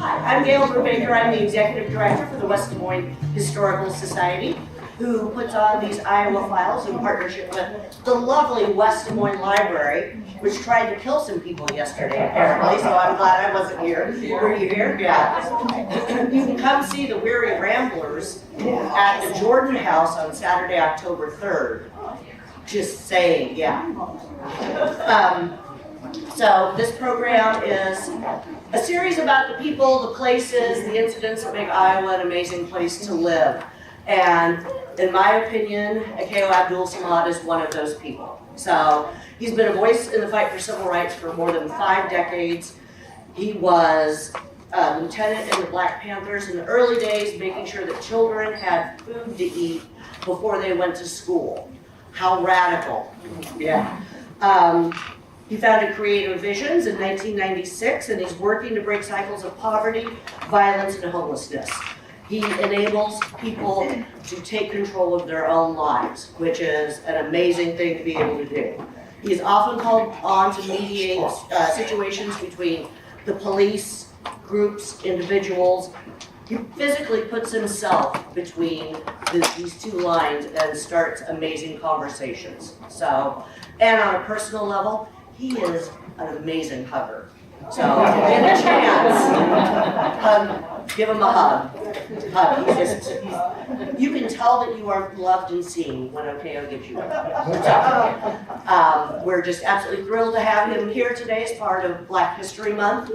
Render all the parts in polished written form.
Hi, I'm Gail Brubaker. I'm the Executive Director for the West Des Moines Historical Society, who puts on these Iowa files in partnership with the lovely West Des Moines Library, which tried to kill some people yesterday, apparently, so I'm glad I wasn't here. Were you here? Yeah. You can come see the Weary Ramblers at the Jordan House on Saturday, October 3rd. Just saying, yeah. So this program is a series about the people, the places, the incidents that make Iowa an amazing place to live. And in my opinion, Akeo Abdul Samad is one of those people. So he's been a voice in the fight for civil rights for more than 5 decades. He was a lieutenant in the Black Panthers in the early days, making sure that children had food to eat before they went to school. How radical. Yeah. He founded Creative Visions in 1996, and he's working to break cycles of poverty, violence, and homelessness. He enables people to take control of their own lives, which is an amazing thing to be able to do. He is often called on to mediate situations between the police, groups, individuals. He physically puts himself between these two lines and starts amazing conversations. So, and on a personal level, he is an amazing hugger. So, get a chance, give him a hug. You can tell that you are loved and seen when Akeo gives you a hug. We're just absolutely thrilled to have him here today as part of Black History Month.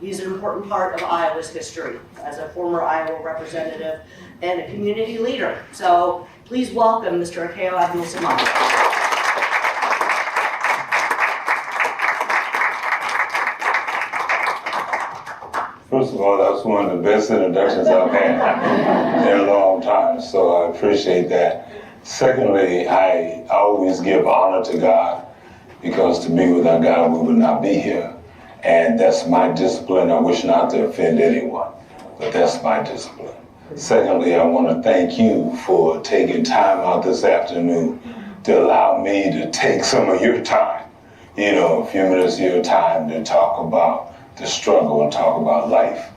He's an important part of Iowa's history as a former Iowa representative and a community leader. So please welcome Mr. Akeo Abdul Samad. First of all, that's one of the best introductions I've had in a long time, so I appreciate that. Secondly, I always give honor to God, because to me, without God, we would not be here. And that's my discipline. I wish not to offend anyone, but that's my discipline. Secondly, I want to thank you for taking time out this afternoon to allow me to take some of your time, a few minutes of your time to talk about the struggle and talk about life.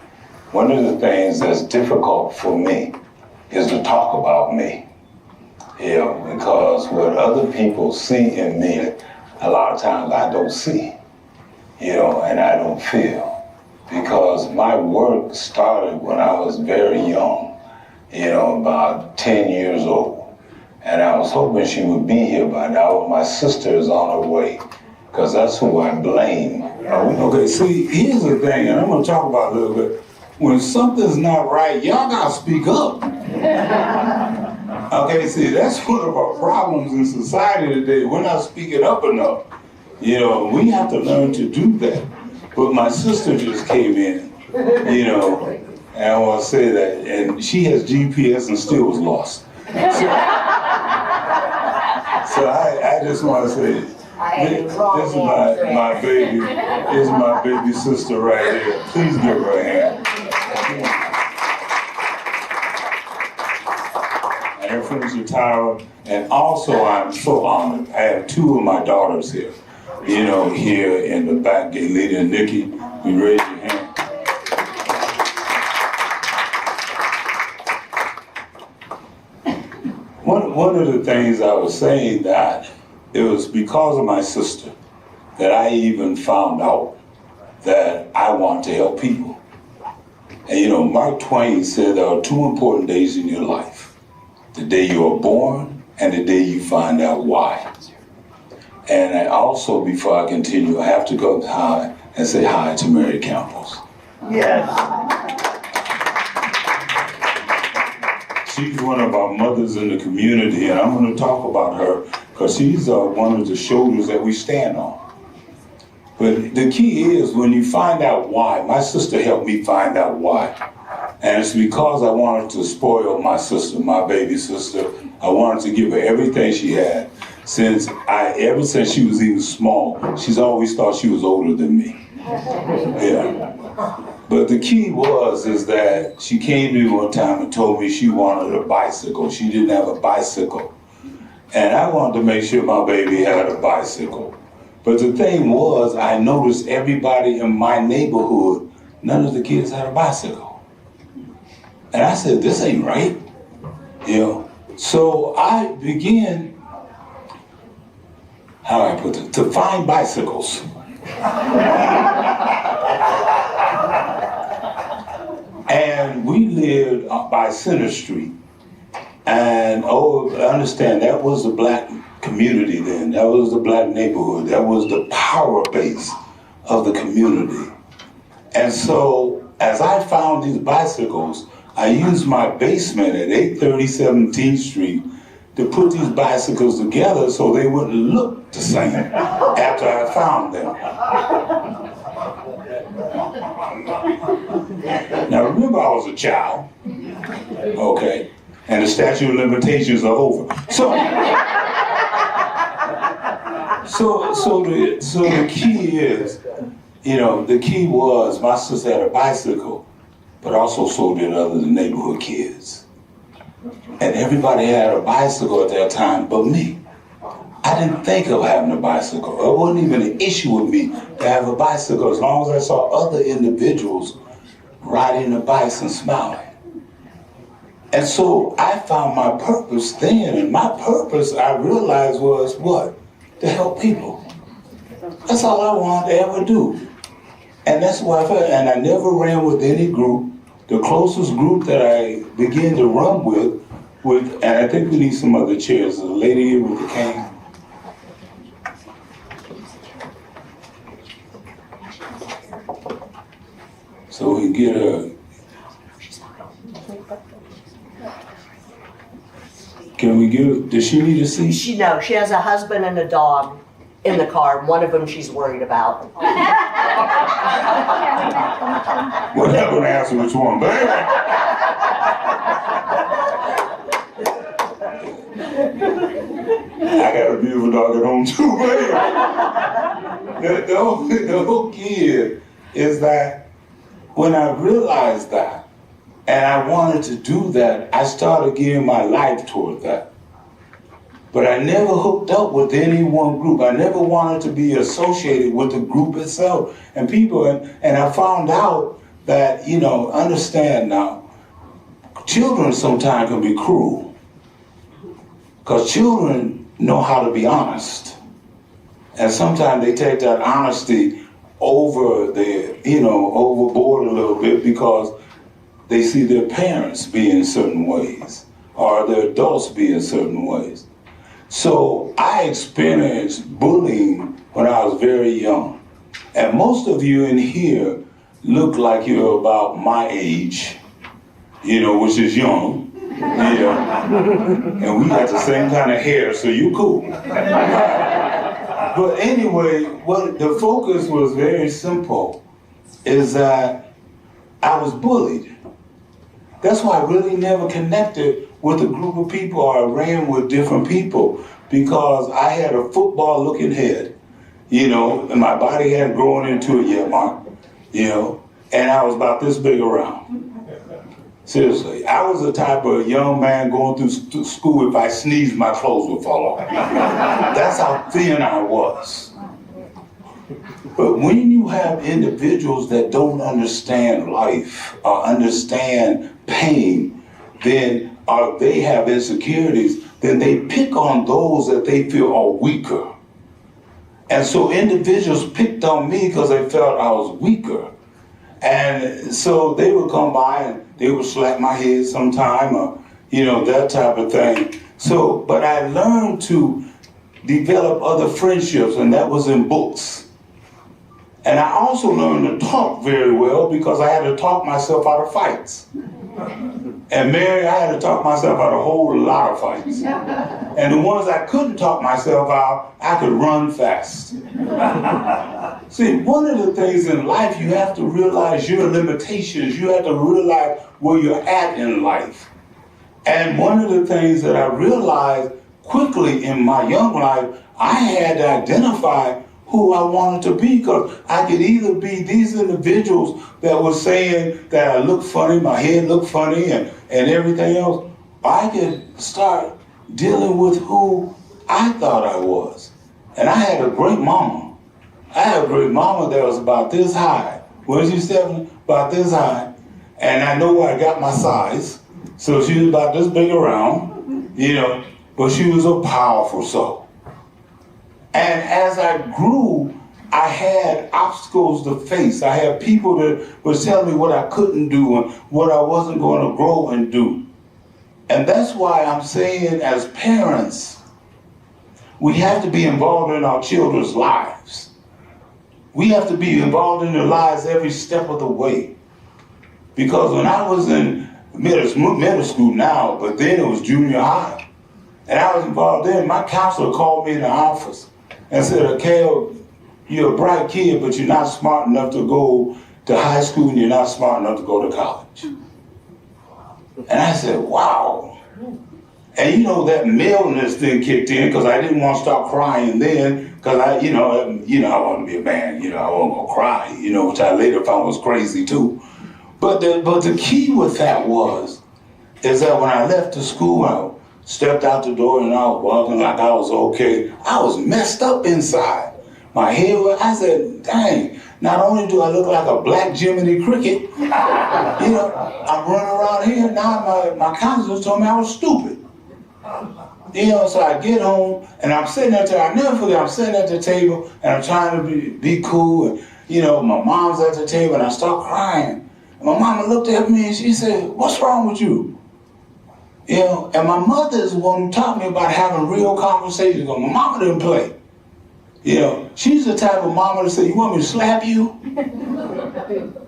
One of the things that's difficult for me is to talk about me, because what other people see in me, a lot of times I don't see, and I don't feel, because my work started when I was very young, about 10 years old, and I was hoping she would be here by now, but my sister is on her way, because that's who I blame. Okay, see, here's the thing, and I'm going to talk about it a little bit. When something's not right, y'all got to speak up. Okay, see, that's one of our problems in society today. We're not speaking up enough. We have to learn to do that. But my sister just came in, and I want to say that, and she has GPS and still was lost. So I just want to say, this is my baby. This is my baby sister right here. Please give her a hand. And her friends are Tyra. And also, I'm so honored. I have 2 of my daughters here. Here in the back, Gaylita and Nikki. We raise your hand. One of the things I was saying that it was because of my sister that I even found out that I want to help people. And Mark Twain said there are 2 important days in your life: the day you are born and the day you find out why. And I also, before I continue, I have to go up high and say hi to Mary Campbell. Yes. She's one of our mothers in the community, and I'm going to talk about her because she's one of the shoulders that we stand on. But the key is when you find out why. My sister helped me find out why. And it's because I wanted to spoil my sister, my baby sister. I wanted to give her everything she had. Ever since she was even small, she's always thought she was older than me. Yeah. But the key is that she came to me one time and told me she wanted a bicycle. She didn't have a bicycle. And I wanted to make sure my baby had a bicycle. But the thing was, I noticed everybody in my neighborhood none of the kids had a bicycle. And I said, this ain't right, you know. So I began, how do I put it, to find bicycles. And we lived by Center Street. And understand, that was the black community then. That was the black neighborhood. That was the power base of the community. And so, as I found these bicycles, I used my basement at 830 17th Street to put these bicycles together so they wouldn't look the same after I found them. Now remember, I was a child, okay, and the statute of limitations are over. So the key is, you know, the key was my sister had a bicycle, but also so did other neighborhood kids. And everybody had a bicycle at that time but me. I didn't think of having a bicycle. It wasn't even an issue with me to have a bicycle as long as I saw other individuals riding the bikes and smiling. And so I found my purpose then, and my purpose I realized was what? To help people. That's all I wanted to ever do. And that's why I felt, and I never ran with any group. The closest group that I began to run with, and I think we need some other chairs, the lady here with the cane. So we get her. Can we give, does she need a seat? She has a husband and a dog in the car, and one of them she's worried about. We're not going to answer which one, but anyway. I got a beautiful dog at home too, but anyway. The whole key is that when I realized that, and I wanted to do that, I started giving my life toward that. But I never hooked up with any one group. I never wanted to be associated with the group itself. And people, and I found out that, you know, understand now, children sometimes can be cruel. Because children know how to be honest. And sometimes they take that honesty overboard a little bit because they see their parents being certain ways or their adults being certain ways. So I experienced bullying when I was very young. And most of you in here look like you're about my age, you know, which is young. Yeah. And we got the same kind of hair, so you cool. But anyway, what the focus was very simple, is that I was bullied. That's why I really never connected with a group of people or I ran with different people, because I had a football-looking head, you know, and my body hadn't grown into it yet, Mark, you know, and I was about this big around. Seriously, I was the type of young man going through school, if I sneezed, my clothes would fall off. That's how thin I was. But when you have individuals that don't understand life or understand pain, then or they have insecurities, then they pick on those that they feel are weaker. And so individuals picked on me because they felt I was weaker. And so they would come by and they would slap my head sometime or, you know, that type of thing. So, but I learned to develop other friendships, and that was in books. And I also learned to talk very well because I had to talk myself out of fights. And Mary, I had to talk myself out of a whole lot of fights. And the ones I couldn't talk myself out, I could run fast. See, one of the things in life, you have to realize your limitations. You have to realize where you're at in life. And one of the things that I realized quickly in my young life, I had to identify who I wanted to be, because I could either be these individuals that were saying that I look funny, my head looked funny and everything else, or I could start dealing with who I thought I was. And I had a great mama. I had a great mama that was about this high. Was she 7? about this high, and I know where I got my size. So she was about this big around, but she was a powerful soul. And as I grew, I had obstacles to face. I had people that was telling me what I couldn't do and what I wasn't going to grow and do. And that's why I'm saying, as parents, we have to be involved in our children's lives. We have to be involved in their lives every step of the way. Because when I was in middle school now, but then it was junior high, and I was involved there, my counselor called me in the office and said, Kale, you're a bright kid, but you're not smart enough to go to high school and you're not smart enough to go to college. And I said, wow. And that maleness thing kicked in because I didn't want to start crying then because I want to be a man, I wasn't going to cry, which I later found was crazy too. But the key with that is that when I left the school, I stepped out the door and I was walking like I was okay. I was messed up inside. My head I said, dang, not only do I look like a black Jiminy Cricket, I'm running around here, now my counselor told me I was stupid. So I get home and I'm sitting at I'll never forget, I'm sitting at the table and I'm trying to be cool and, my mom's at the table and I start crying. And my mama looked at me and she said, what's wrong with you? And my mother is the one who taught me about having real conversations. My mama didn't play. She's the type of mama to say, you want me to slap you?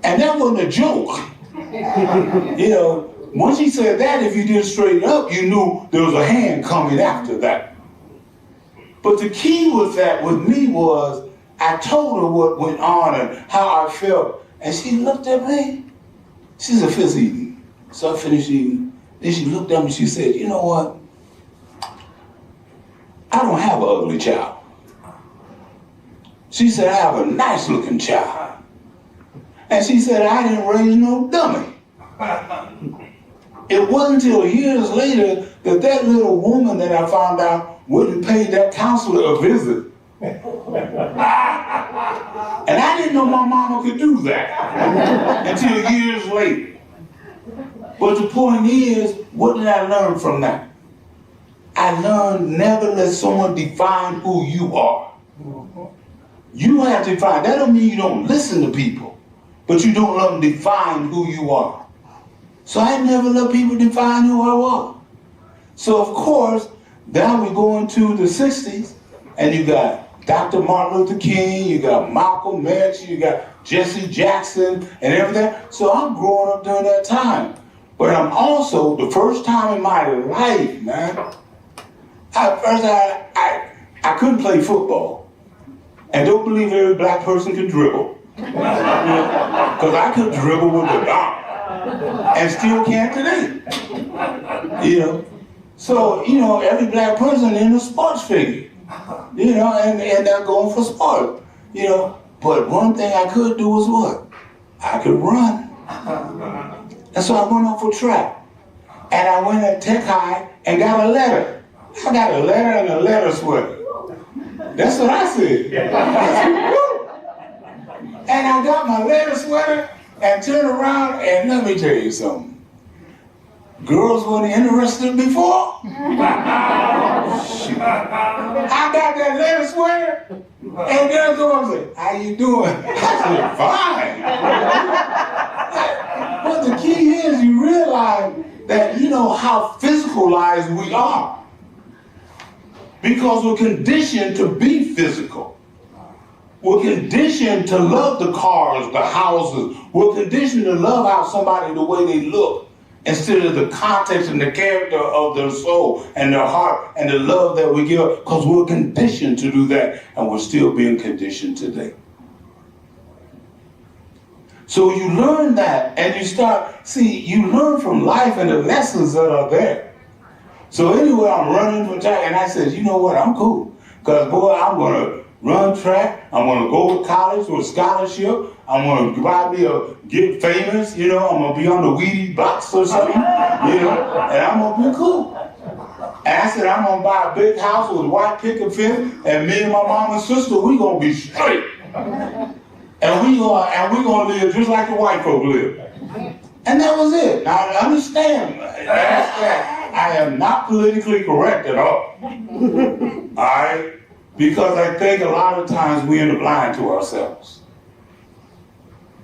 And that wasn't a joke. Once she said that, if you did straight up, you knew there was a hand coming after that. But the key with that with me was, I told her what went on and how I felt. And she looked at me. She's a fist eating. So I finished eating. Then she looked at me and she said, you know what? I don't have an ugly child. She said, I have a nice looking child. And she said, I didn't raise no dummy. It wasn't until years later that little woman that I found out wouldn't pay that counselor a visit. And I didn't know my mama could do that until years later. But the point is, what did I learn from that? I learned never let someone define who you are. You have to define. That don't mean you don't listen to people, but you don't let them define who you are. So I never let people define who I was. So of course, now we go into the 60s, and you got Dr. Martin Luther King, you got Malcolm X, you got Jesse Jackson, and everything. So I'm growing up during that time. But I'm also, the first time in my life, man, I couldn't play football. And don't believe every black person can dribble. Because I could dribble with the dog. And still can't today. So, every black person in a sports figure. And they're going for sport. But one thing I could do was what? I could run. And so I went off for track. And I went at Tech High and got a letter. I got a letter and a letter sweater. That's what I said. And I got my letter sweater and turned around, and let me tell you something. Girls weren't interested before. Shoot. I got that letter sweater, and girls go and say, how you doing? I said, fine. But the key is you realize that how physicalized we are. Because we're conditioned to be physical. We're conditioned to love the cars, the houses. We're conditioned to love how somebody, the way they look, instead of the context and the character of their soul and their heart and the love that we give, because we're conditioned to do that, and we're still being conditioned today. So you learn that, and you learn from life and the lessons that are there. So anyway, I'm running for track, and I said, you know what, I'm cool. Because, boy, I'm going to run track. I'm going to go to college with a scholarship. I'm going to probably get famous, I'm going to be on the Wheaties box or something, and I'm going to be cool. And I said, I'm going to buy a big house with white picket fence, and me and my mom and sister, we going to be straight. And we're gonna live just like the white folk live. And that was it. Now understand, I am not politically correct at all. Alright? Because I think a lot of times we end up lying to ourselves.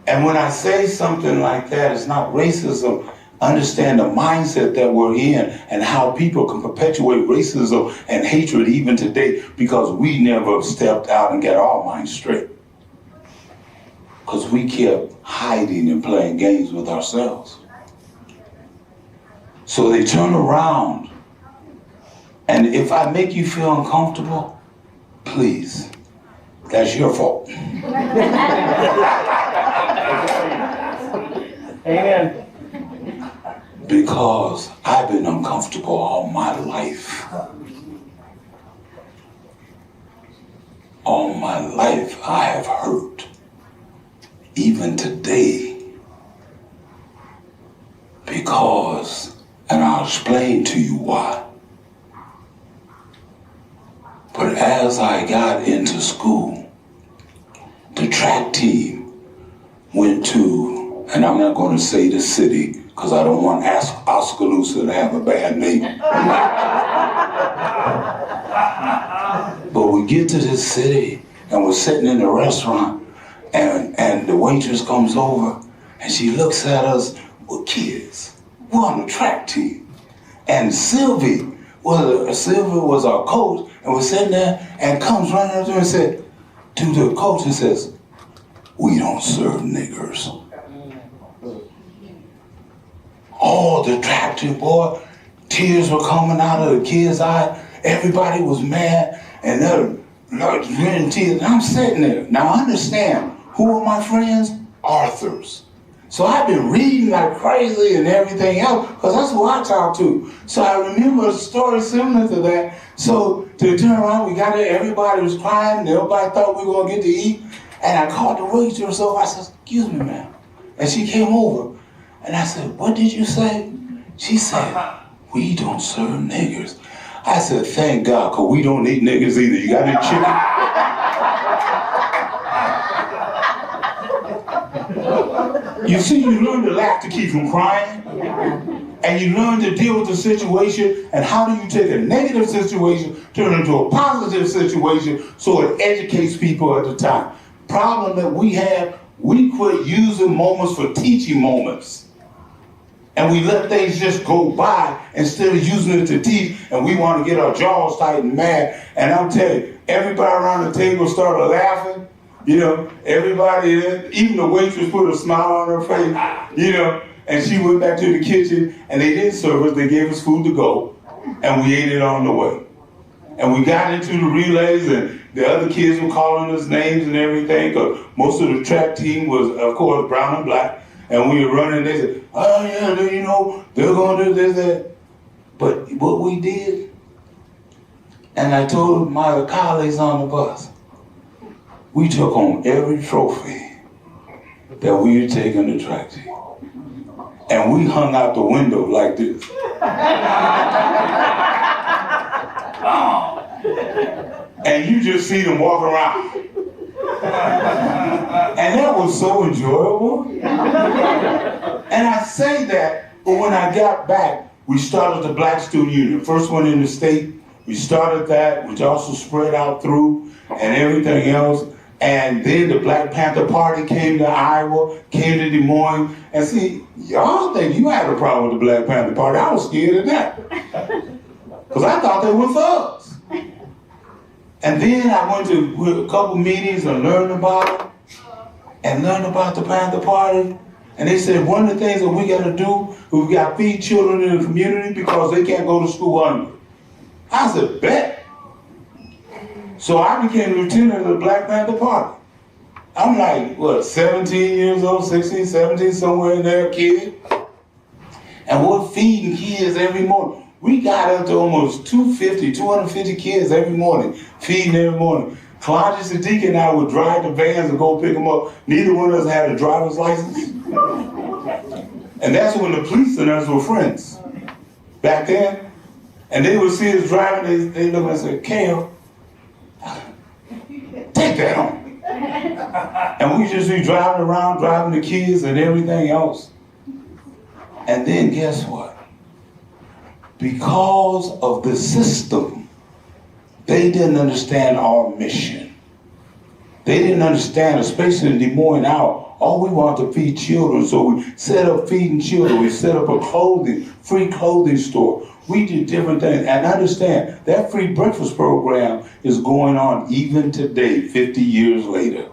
And when I say something like that, it's not racism. Understand the mindset that we're in and how people can perpetuate racism and hatred even today because we never stepped out and got our minds straight. Because we kept hiding and playing games with ourselves. So they turn around. And if I make you feel uncomfortable, please, that's your fault. Amen. Because I've been uncomfortable all my life. All my life I have hurt. Even today. Because, and I'll explain to you why. But as I got into school, the track team went to, and I'm not going to say the city, because I don't want Oskaloosa to have a bad name. But we get to this city, and we're sitting in the restaurant, and the waitress comes over, and she looks at us with kids. We're on the track team. And Sylvia was our coach, and we're sitting there, and comes running up to her and said, to the coach, and says, "We don't serve niggers." Oh, the track team, boy, tears were coming out of the kids' eyes. Everybody was mad, and they're in tears. And I'm sitting there. Now understand, who are my friends? Authors. So I've been reading like crazy and everything else, because that's who I talk to. So I remember a story similar to that. So to turn around, we got there, everybody was crying, and everybody thought we were going to get to eat. And I called the waitress over. I said, "Excuse me, ma'am." And she came over. And I said, "What did you say?" She said, "We don't serve niggers." I said, "Thank God, because we don't eat niggers either. You got any chicken?" You see, you learn to laugh to keep from crying. And you learn to deal with the situation. And how do you take a negative situation, turn it into a positive situation so it educates people at the time? Problem that we have, we quit using moments for teaching moments. And we let things just go by instead of using it to teach, and we want to get our jaws tight and mad. And I'm telling you, everybody around the table started laughing. You know, everybody, even the waitress put a smile on her face, you know, and she went back to the kitchen, and they didn't serve us, they gave us food to go, and we ate it on the way. And we got into the relays, and the other kids were calling us names and everything, because most of the track team was, of course, brown and black. And we were running, they said, "Oh yeah, you know, they're going to do this, that." But what we did, and I told my colleagues on the bus, we took on every trophy that we had taken to track team. And we hung out the window like this. And you just see them walk around. And that was so enjoyable. And I say that, but when I got back, we started the Black Student Union. First one in the state. We started that, which also spread out through and everything else. And then the Black Panther Party came to Iowa, came to Des Moines. And see, y'all think you had a problem with the Black Panther Party. I was scared of that. Because I thought they were thugs. And then I went to a couple meetings and learned about it. And learned about the Panther Party. And they said one of the things that we got to do is we got to feed children in the community because they can't go to school hungry. I said, bet. So I became lieutenant of the Black Panther Party. I'm like, what, 17 years old, 16, 17, somewhere in there, kid. And we're feeding kids every morning. We got up to almost 250 kids every morning, feeding every morning. Claudius and Deacon and I would drive the vans and go pick them up. Neither one of us had a driver's license. And that's when the police and us were friends back then. And they would see us driving, they look and say, "Kale, take that home." And we just be driving around, driving the kids and everything else. And then guess what? Because of the system, they didn't understand our mission. They didn't understand, especially in Des Moines now, all we want to feed children. So we set up feeding children. We set up a free clothing store. We did different things. And understand, that free breakfast program is going on even today, 50 years later.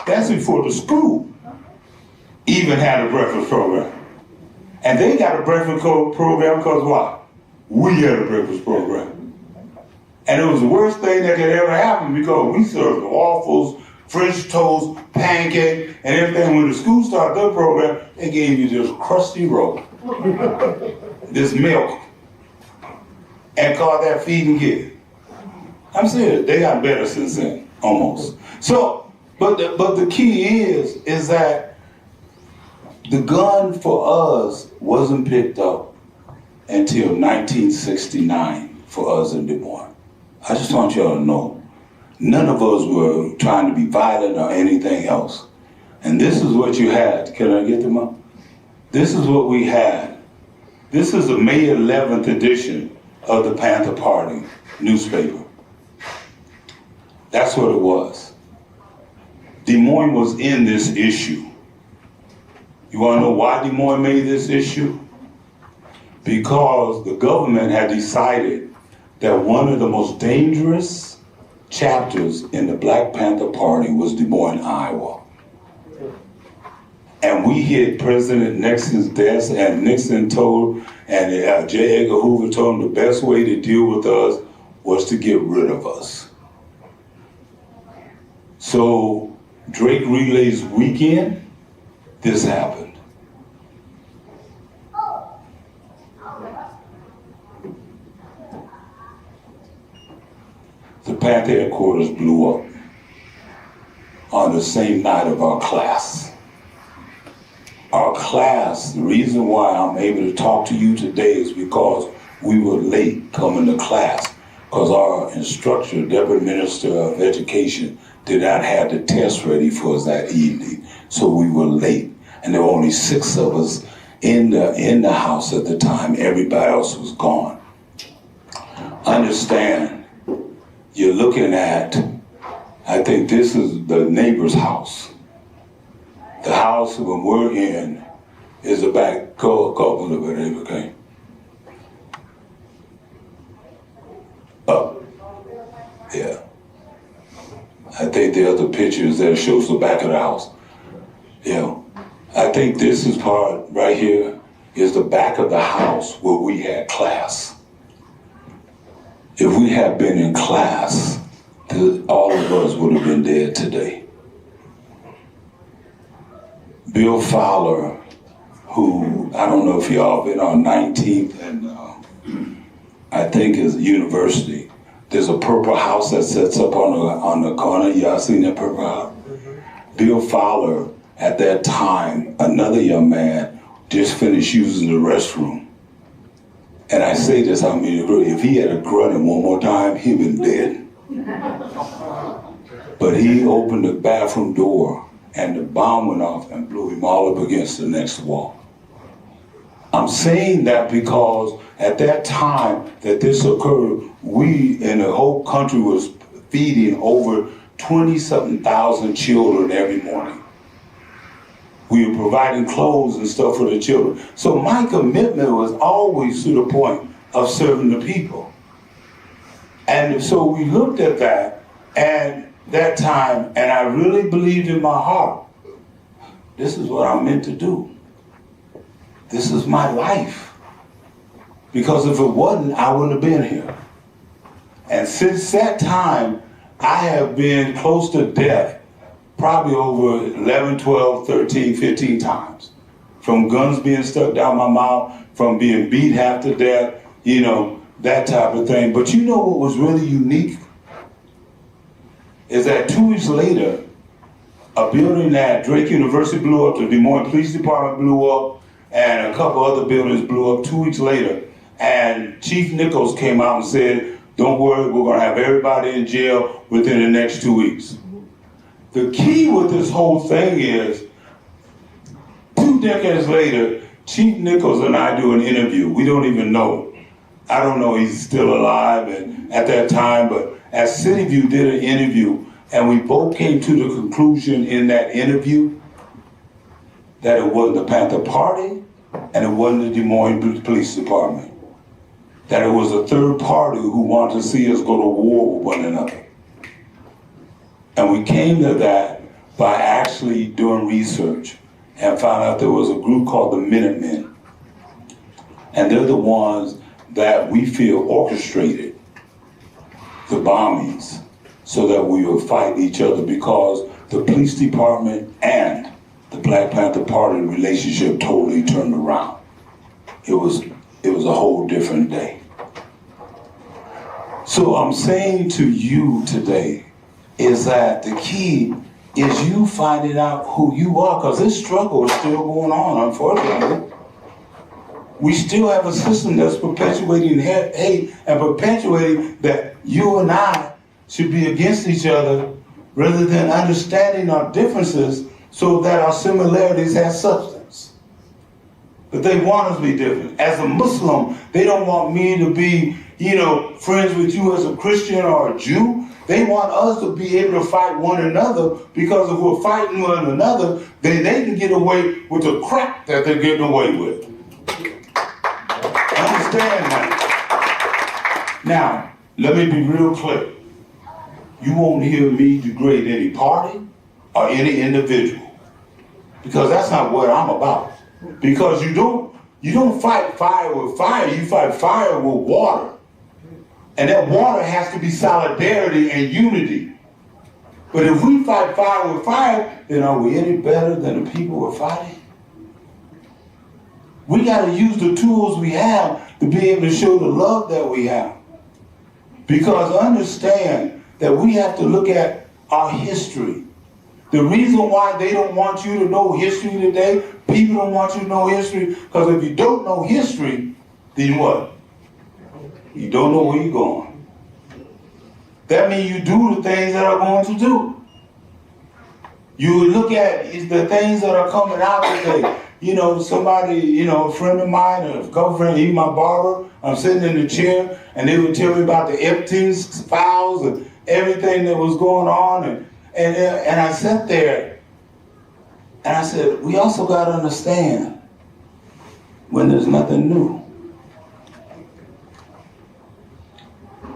That's before the school even had a breakfast program. And they got a breakfast program because why? We had a breakfast program. And it was the worst thing that could ever happen because we served waffles, French toast, pancake, and everything. When the school started their program, they gave you this crusty roll, this milk, and called that feeding kid. I'm serious, they got better since then, almost. So, but the key is that the gun for us wasn't picked up until 1969 for us in Des Moines. I just want y'all to know, none of us were trying to be violent or anything else. And this is what you had. Can I get them up? This is what we had. This is the May 11th edition of the Panther Party newspaper. That's what it was. Des Moines was in this issue. You want to know why Des Moines made this issue? Because the government had decided that one of the most dangerous chapters in the Black Panther Party was Des Moines, Iowa. And we hit President Nixon's desk, and Nixon told, and J. Edgar Hoover told him the best way to deal with us was to get rid of us. So Drake Relays weekend, this happened. The Panther headquarters blew up on the same night of our class. Our class, the reason why I'm able to talk to you today is because we were late coming to class because our instructor, Deputy Minister of Education, did not have the test ready for us that evening. So we were late. And there were only 6 of us in the house at the time. Everybody else was gone. Understand, you're looking at, I think this is the neighbor's house. The house when we're in is the back. Go a little bit, neighbor, okay? Up. Yeah. I think the other pictures there shows the back of the house. Yeah. I think this is part right here is the back of the house where we had class. If we had been in class, all of us would have been dead today. Bill Fowler, who, I don't know if y'all been on 19th and I think is University. There's a purple house that sits up on the corner. Y'all seen that purple house? Mm-hmm. Bill Fowler, at that time, another young man, just finished using the restroom. And I say this, I mean, if he had a grunting one more time, he'd been dead. But he opened the bathroom door and the bomb went off and blew him all up against the next wall. I'm saying that because at that time that this occurred, we in the whole country was feeding over 20-something thousand children every morning. We were providing clothes and stuff for the children. So my commitment was always to the point of serving the people. And so we looked at that and that time, and I really believed in my heart, this is what I'm meant to do. This is my life. Because if it wasn't, I wouldn't have been here. And since that time, I have been close to death probably over 11, 12, 13, 15 times. From guns being stuck down my mouth, from being beat half to death, you know, that type of thing. But you know what was really unique? Is that 2 weeks later, a building at Drake University blew up, the Des Moines Police Department blew up, and a couple other buildings blew up 2 weeks later. And Chief Nichols came out and said, Don't worry, we're going to have everybody in jail within the next 2 weeks. The key with this whole thing is, 2 decades later, Chief Nichols and I do an interview. We don't even know. I don't know he's still alive at that time, but as City View did an interview, and we both came to the conclusion in that interview that it wasn't the Panther Party and it wasn't the Des Moines Police Department. That it was a third party who wanted to see us go to war with one another. And we came to that by actually doing research and found out there was a group called the Minutemen. And they're the ones that we feel orchestrated the bombings so that we would fight each other, because the police department and the Black Panther Party relationship totally turned around. It was a whole different day. So I'm saying to you today is that the key is you finding out who you are, because this struggle is still going on, unfortunately. We still have a system that's perpetuating hate and perpetuating that you and I should be against each other rather than understanding our differences so that our similarities have substance. But they want us to be different. As a Muslim, they don't want me to be, friends with you as a Christian or a Jew. They want us to be able to fight one another, because if we're fighting one another, then they can get away with the crap that they're getting away with. Understand that. Now, let me be real clear. You won't hear me degrade any party or any individual, because that's not what I'm about. Because you don't fight fire with fire, you fight fire with water. And that water has to be solidarity and unity. But if we fight fire with fire, then are we any better than the people we're fighting? We got to use the tools we have to be able to show the love that we have. Because understand that we have to look at our history. The reason why they don't want you to know history today, people don't want you to know history, because if you don't know history, then what? You don't know where you're going. That means you do the things that are going to do. You look at the things that are coming out today. Somebody, a friend of mine, a girlfriend, even my barber, I'm sitting in the chair, and they would tell me about the Epstein files and everything that was going on. And I sat there, and I said, we also got to understand when there's nothing new.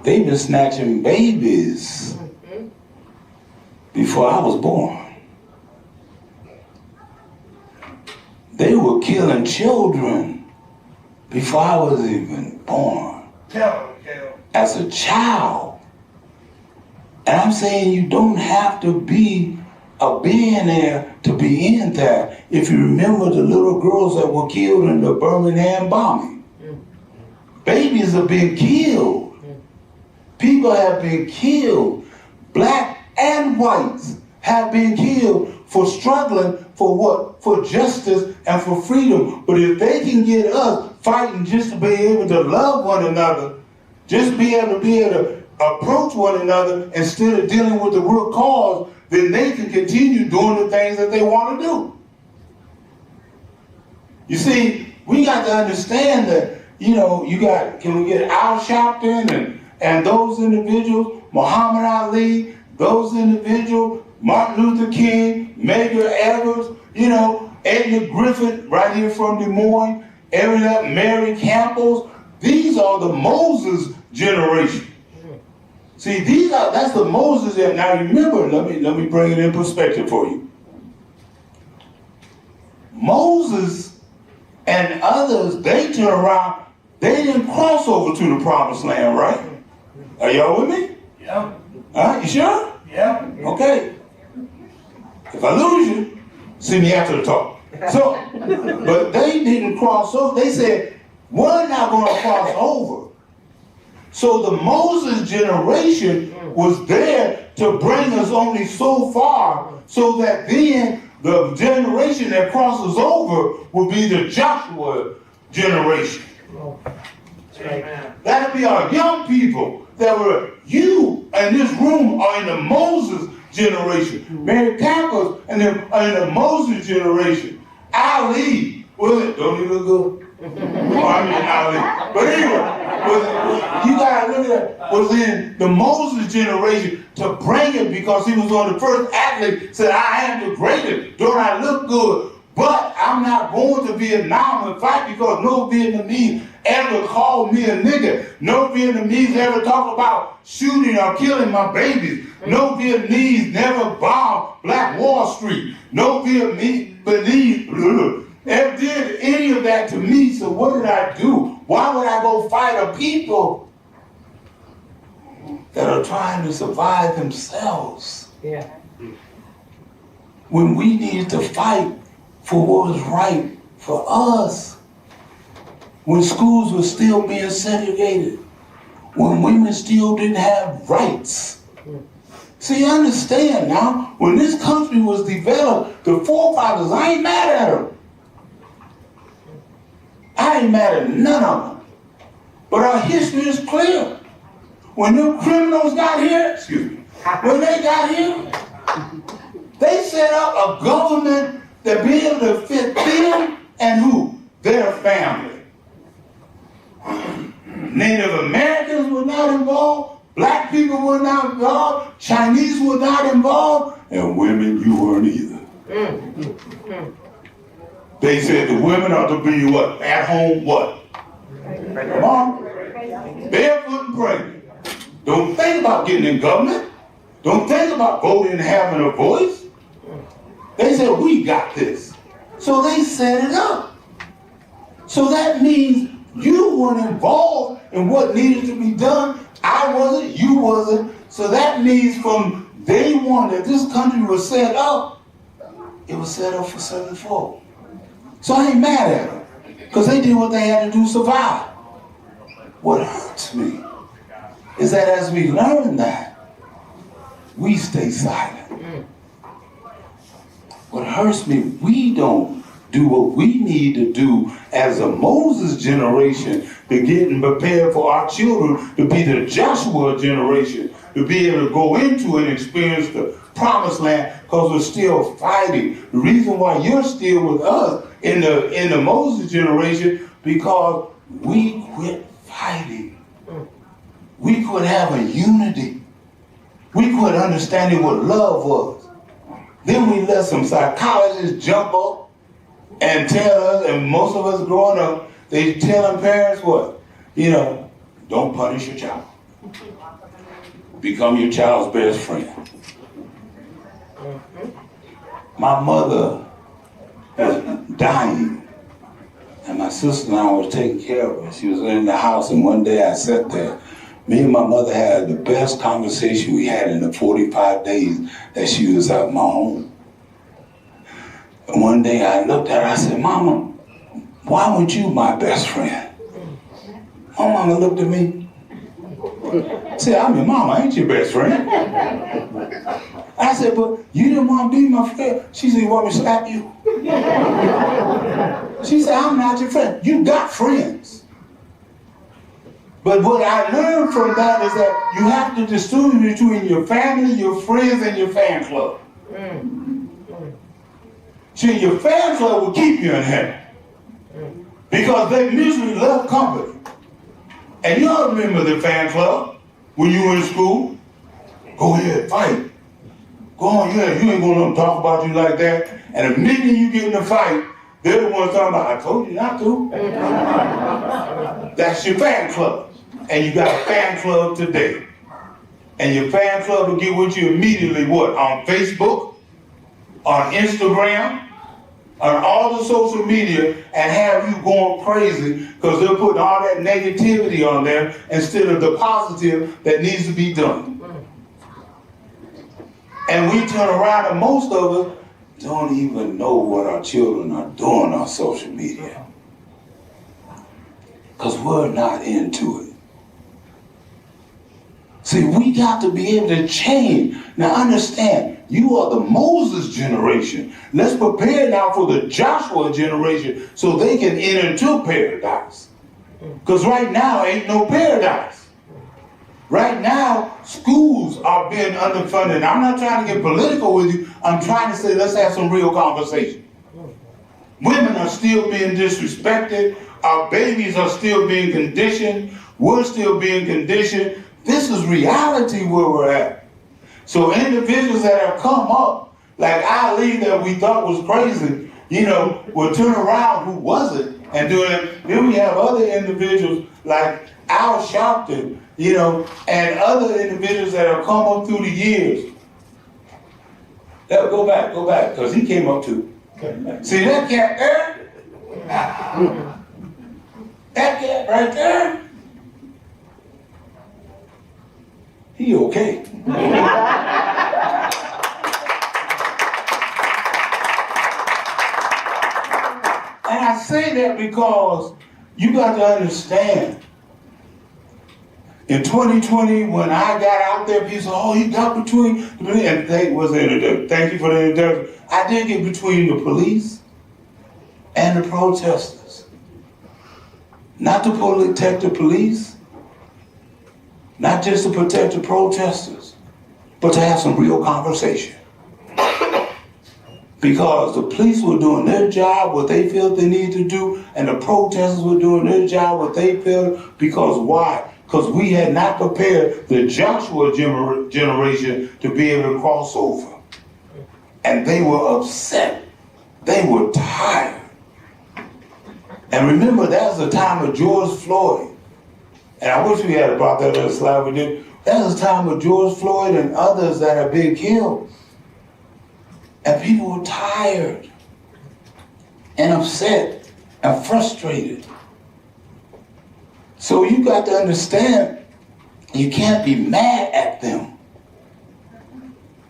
They've been snatching babies before I was born. They were killing children before I was even born. As a child. And I'm saying you don't have to be a billionaire to be in that. If you remember the little girls that were killed in the Birmingham bombing. Babies are being killed. People have been killed. Black and whites have been killed for struggling for what? For justice and for freedom. But if they can get us fighting just to be able to love one another, just be able to approach one another instead of dealing with the root cause, then they can continue doing the things that they want to do. You see, we got to understand that, can we get Al Sharpton and those individuals, Muhammad Ali, those individuals, Martin Luther King, Medgar Evers, Edna Griffith right here from Des Moines, Mary Campbell. These are the Moses generation. See, that's the Moses. Now remember, let me bring it in perspective for you. Moses and others, they turn around, they didn't cross over to the promised land, right? Are y'all with me? Yeah. You sure? Yeah. Okay. If I lose you, see me after the talk. So, but they didn't cross over. They said, we're not going to cross over. So the Moses generation was there to bring us only so far, so that then the generation that crosses over will be the Joshua generation. Amen. That'll be our young people that were you in this room are in the Moses generation. Mary Campbell and them are in the Moses generation. Ali, was it? Don't he look good? I mean Ali. But anyway, you gotta look at that. Was in the Moses generation to bring it because he was one of the first athletes. Said, I am the greatest. Don't I look good? But I'm not going to Vietnam and fight because no Vietnamese ever called me a nigger. No Vietnamese ever talked about shooting or killing my babies. No Vietnamese never bombed Black Wall Street. No Vietnamese ever did any of that to me. So what did I do? Why would I go fight a people that are trying to survive themselves? Yeah. When we needed to fight for what was right for us. When schools were still being segregated. When women still didn't have rights. See, understand now, when this country was developed, the forefathers, I ain't mad at them. I ain't mad at none of them. But our history is clear. When them criminals got here, when they got here, they set up a government that be able to fit them and who? Their family. Native Americans were not involved, black people were not involved, Chinese were not involved, and women, you weren't either. They said the women are to be what? At home what? Come on. Barefoot and pregnant. Don't think about getting in government. Don't think about voting and having a voice. They said, we got this. So they set it up. So that means you weren't involved in what needed to be done. I wasn't, you wasn't. So that means from day one that this country was set up, it was set up for 74. So I ain't mad at them, because they did what they had to do to survive. What hurts me is that as we learn that, we stay silent. What hurts me, we don't do what we need to do as a Moses generation to get and prepare for our children to be the Joshua generation, to be able to go into and experience the promised land, because we're still fighting. The reason why you're still with us in the Moses generation, because we quit fighting. We quit having unity. We quit understanding what love was. Then we let some psychologists jump up and tell us, and most of us growing up, they telling parents what? You know, don't punish your child. Become your child's best friend. My mother was dying, and my sister and I was taking care of her. She was in the house, and one day I sat there. Me and my mother had the best conversation we had in the 45 days that she was at my home. And one day I looked at her, I said, Mama, why weren't you my best friend? My mama looked at me. Said, I'm your mama, I ain't your best friend. I said, but you didn't want to be my friend. She said, you want me to slap you? She said, I'm not your friend. You got friends. But what I learned from that is that you have to distinguish between your family, your friends, and your fan club. See, your fan club will keep you in heaven because they usually love company. And you all remember the fan club when you were in school? Go ahead, fight. Go on, yeah, you ain't gonna let them talk about you like that. And the minute you get in a fight, they're the ones talking about, I told you not to. That's your fan club. And you got a fan club today. And your fan club will get with you immediately, what? On Facebook, on Instagram, on all the social media, and have you going crazy because they're putting all that negativity on there instead of the positive that needs to be done. And we turn around and most of us don't even know what our children are doing on social media. Because we're not into it. See, we got to be able to change. Now understand, you are the Moses generation. Let's prepare now for the Joshua generation so they can enter into paradise. Because right now ain't no paradise. Right now, schools are being underfunded. I'm not trying to get political with you. I'm trying to say, let's have some real conversation. Women are still being disrespected. Our babies are still being conditioned. We're still being conditioned. This is reality where we're at. So individuals that have come up, like Ali that we thought was crazy, will turn around who wasn't and do it. Then we have other individuals like Al Sharpton, and other individuals that have come up through the years. Go back, because he came up too. See that cat there? That cat right there? He okay. And I say that because you got to understand, in 2020, when I got out there, people said, oh, he got between, and thank you for the introduction. I did get between the police and the protesters. Not to protect the police, not just to protect the protesters, but to have some real conversation. Because the police were doing their job, what they felt they needed to do, and the protesters were doing their job, what they felt, because why? Because we had not prepared the Joshua generation to be able to cross over. And they were upset. They were tired. And remember, that was the time of George Floyd. And I wish we had brought that other slide we did. That was the time of George Floyd and others that have been killed. And people were tired and upset and frustrated. So you got to understand, you can't be mad at them.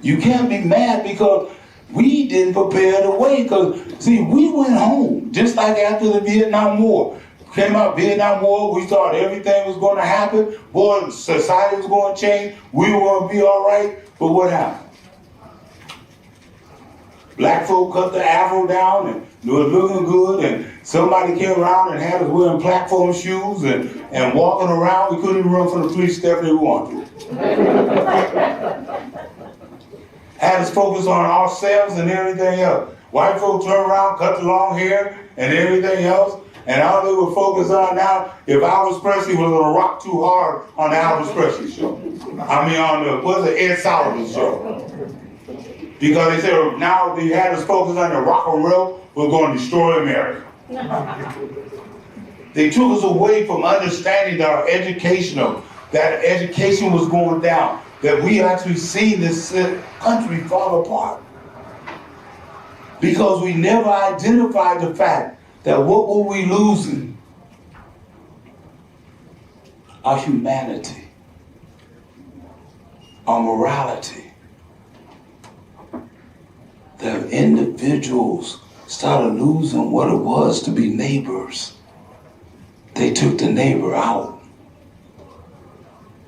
You can't be mad because we didn't prepare the way. Because, see, we went home, just like after the Vietnam War. Came out Vietnam War, we thought everything was going to happen. Boy, society was going to change. We were going to be all right. But what happened? Black folk cut the afro down and it was looking good, and somebody came around and had us wearing platform shoes and walking around. We couldn't even run from the police step if we wanted to. Had us focus on ourselves and everything else. White folk turn around, cut the long hair and everything else, and all they were focused on now, if Elvis Presley was going to rock too hard on the Elvis Presley show. On the Ed Sullivan show. Because they said now they had us focus on the rock and roll, we're going to destroy America. They took us away from understanding that our education was going down, that we actually seen this country fall apart. Because we never identified the fact that what were we losing? Our humanity, our morality. The individuals started losing what it was to be neighbors. They took the neighbor out.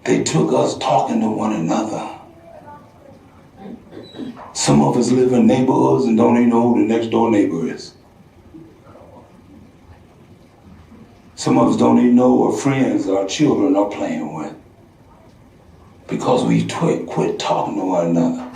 They took us talking to one another. Some of us live in neighborhoods and don't even know who the next door neighbor is. Some of us don't even know what friends our children are playing with. Because we quit talking to one another.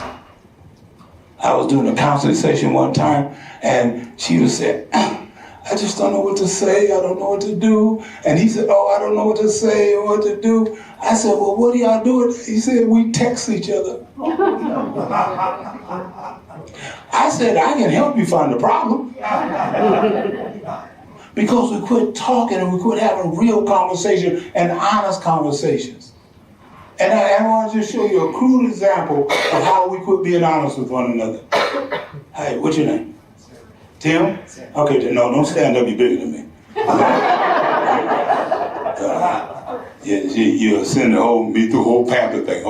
I was doing a counseling session one time, and she just said, I just don't know what to say, I don't know what to do. And he said, oh, I don't know what to say or what to do. I said, well, what do y'all do? He said, we text each other. I said, I can help you find the problem. Because we quit talking and we quit having real conversation and honest conversations. And I want to just show you a crude example of how we quit being honest with one another. Hey, what's your name? Tim? Okay, no, don't stand up, you're bigger than me. You'll send me through the whole pamphlet thing.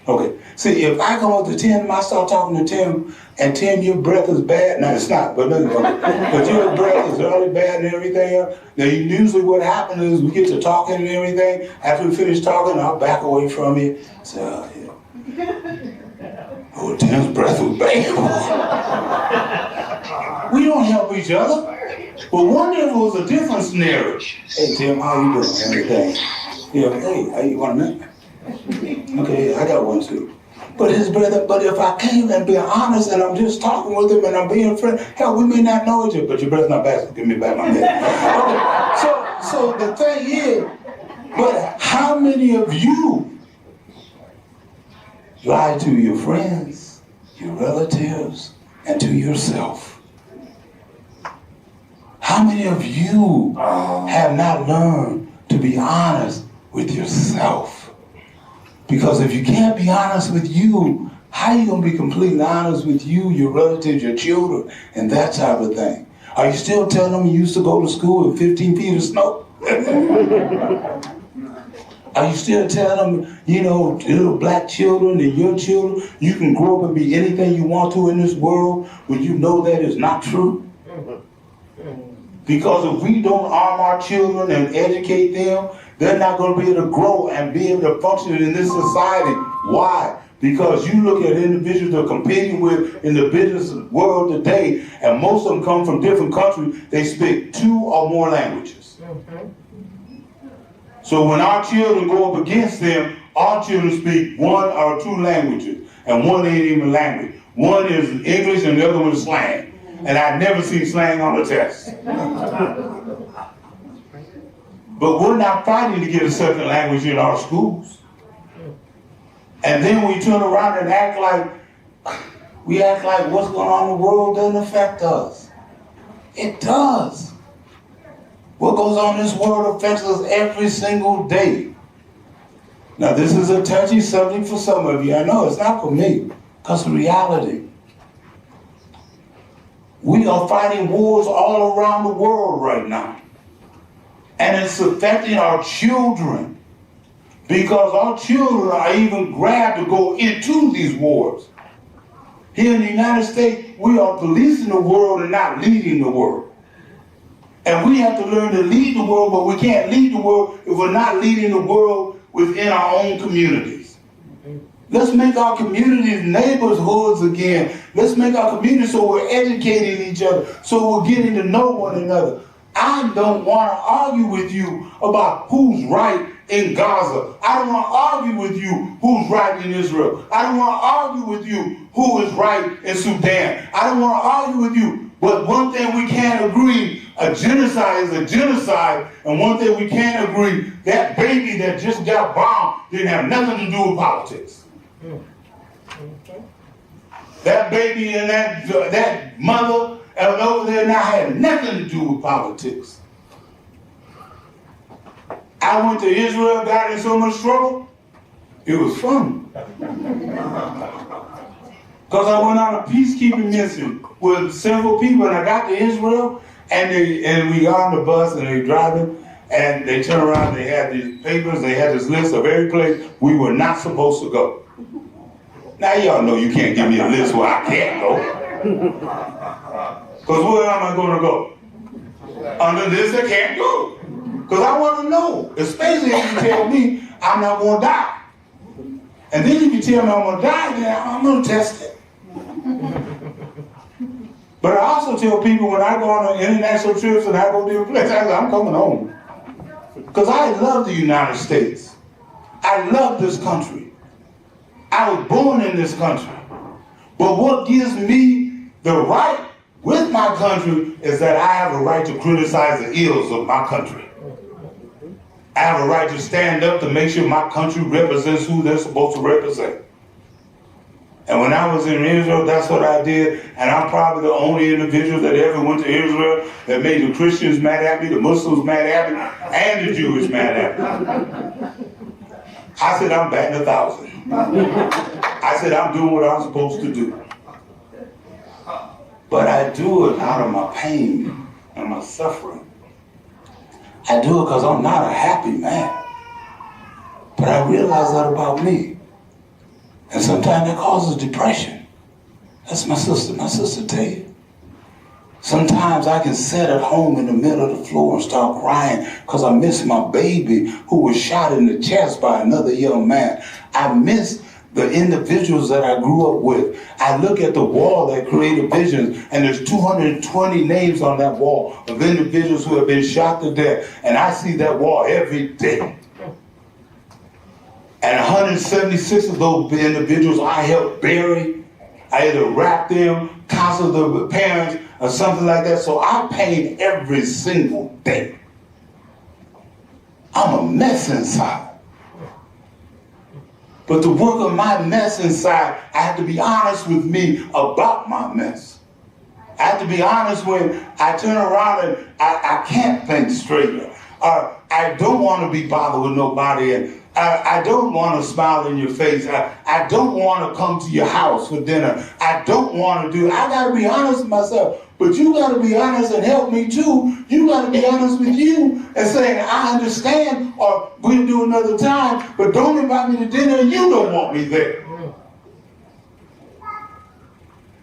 Okay. See, if I come up to Tim, I start talking to Tim, and Tim, your breath is bad. No, it's not, but your breath is really bad and everything else. Now, usually what happens is we get to talking and everything. After we finish talking, I'll back away from you. So, oh, Tim's breath was bad. We don't help each other. But wonder if it was a different scenario. Hey, Tim, how you doing? Everything. Hey, how you want a minute? Okay, I got one too. But his brother, but if I came and be honest and I'm just talking with him and I'm being friendly, hell, we may not know each other, but your brother's not bad, so give me back my head. Okay, so the thing is, but how many of you lie to your friends, your relatives, and to yourself? How many of you have not learned to be honest with yourself? Because if you can't be honest with you, how are you going to be completely honest with you, your relatives, your children, and that type of thing? Are you still telling them you used to go to school with 15 feet of snow? Are you still telling them, you know, little black children and your children, you can grow up and be anything you want to in this world when you know that is not true? Because if we don't arm our children and educate them, they're not going to be able to grow and be able to function in this society. Why? Because you look at individuals they're competing with in the business world today, and most of them come from different countries, they speak 2 or more languages. So when our children go up against them, our children speak 1 or 2 languages, and one ain't even language. One is English and the other one is slang. And I've never seen slang on the test. But we're not fighting to get a second language in our schools. And then we turn around and act like what's going on in the world doesn't affect us. It does. What goes on in this world affects us every single day. Now this is a touchy subject for some of you. I know it's not for me, because of reality. We are fighting wars all around the world right now. And it's affecting our children. Because our children are even grabbed to go into these wars. Here in the United States, we are policing the world and not leading the world. And we have to learn to lead the world, but we can't lead the world if we're not leading the world within our own communities. Let's make our communities neighborhoods again. Let's make our communities so we're educating each other, so we're getting to know one another. I don't want to argue with you about who's right in Gaza. I don't want to argue with you who's right in Israel. I don't want to argue with you who is right in Sudan. I don't want to argue with you. But one thing we can't agree, a genocide is a genocide. And one thing we can't agree, that baby that just got bombed didn't have nothing to do with politics. That baby and that mother over there now had nothing to do with politics. I went to Israel, got in so much trouble, it was fun. Because I went on a peacekeeping mission with several people, and I got to Israel, and we got on the bus, and they driving, and they turned around, they had these papers, they had this list of every place we were not supposed to go. Now y'all know you can't give me a list where I can't go. Because where am I going to go? Under this I can't go. Because I want to know, especially if you tell me I'm not going to die. And then if you tell me I'm going to die, then I'm going to test it. But I also tell people when I go on international trips and I go to different places, I say, I'm coming home. Because I love the United States. I love this country. I was born in this country. But what gives me the right with my country is that I have a right to criticize the ills of my country. I have a right to stand up to make sure my country represents who they're supposed to represent. And when I was in Israel, that's what I did. And I'm probably the only individual that ever went to Israel that made the Christians mad at me, the Muslims mad at me, and the Jewish mad at me. I said, I'm batting 1,000. I said, I'm doing what I'm supposed to do. But I do it out of my pain and my suffering. I do it because I'm not a happy man. But I realize that about me. And sometimes that causes depression. That's my sister tell you. Sometimes I can sit at home in the middle of the floor and start crying because I miss my baby who was shot in the chest by another young man. I miss the individuals that I grew up with. I look at the wall that created visions, and there's 220 names on that wall of individuals who have been shot to death. And I see that wall every day. And 176 of those individuals I helped bury. I either wrap them, counsel the parents, or something like that. So I paid every single day. I'm a mess inside. But to work on my mess inside, I have to be honest with me about my mess. I have to be honest when I turn around and I can't think straight. Or I don't want to be bothered with nobody. And I don't want to smile in your face. I don't want to come to your house for dinner. I don't want to do it. I got to be honest with myself. But you got to be honest and help me too. You got to be honest with you and say, I understand, or we'll do another time, but don't invite me to dinner and you don't want me there.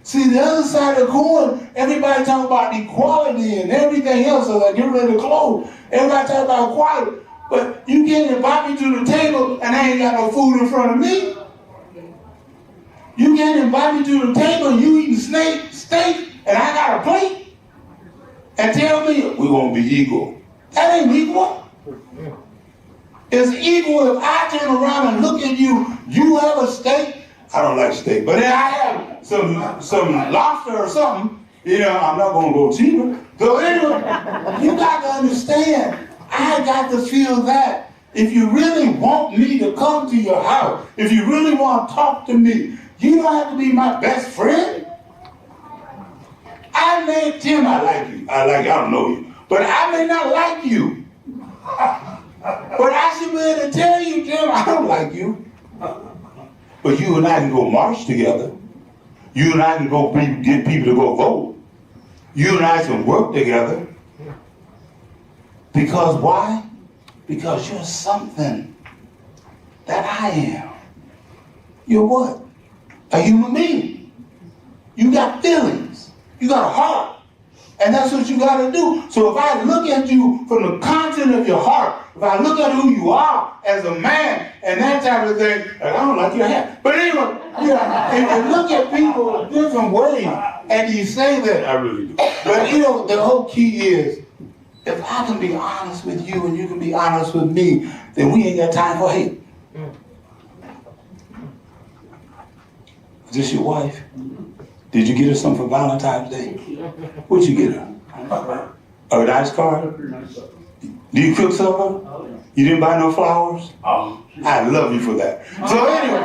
See, the other side of the coin, everybody talking about equality and everything else, so like get ready to close. Everybody talking about equality. But you can't invite me to the table and I ain't got no food in front of me. You can't invite me to the table and you eating steak and I got a plate and tell me we won't be equal. That ain't equal. It's equal if I turn around and look at you, you have a steak. I don't like steak, but then I have some lobster or something, I'm not gonna go cheaper. So anyway, you got to understand, I got to feel that. If you really want me to come to your house, if you really want to talk to me, you don't have to be my best friend. Tim, I like you. I don't know you. But I may not like you. But I should be able to tell you, Tim, I don't like you. But you and I can go march together. You and I can go get people to go vote. You and I can work together. Because why? Because you're something that I am. You're what? A human being. You got feelings. You got a heart. And that's what you got to do. So if I look at you from the content of your heart, if I look at who you are as a man and that type of thing, I don't like your hat. But anyway, if you look at people different ways and you say that, I really do. But the whole key is, if I can be honest with you and you can be honest with me, then we ain't got time for hate. Is this your wife? Did you get her something for Valentine's Day? What'd you get her? A nice card? Do you cook supper? You didn't buy no flowers? I love you for that. So anyway.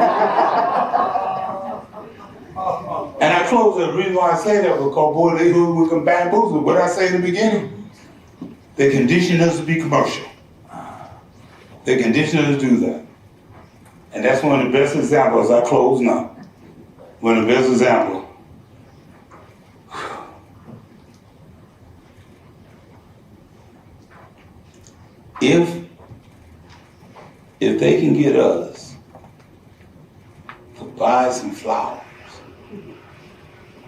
And I close the reason why I say that because, boy, they hood with them bamboozle. What did I say in the beginning? They condition us to be commercial. They condition us to do that. And that's one of the best examples. I close now. One of the best examples. If they can get us to buy some flowers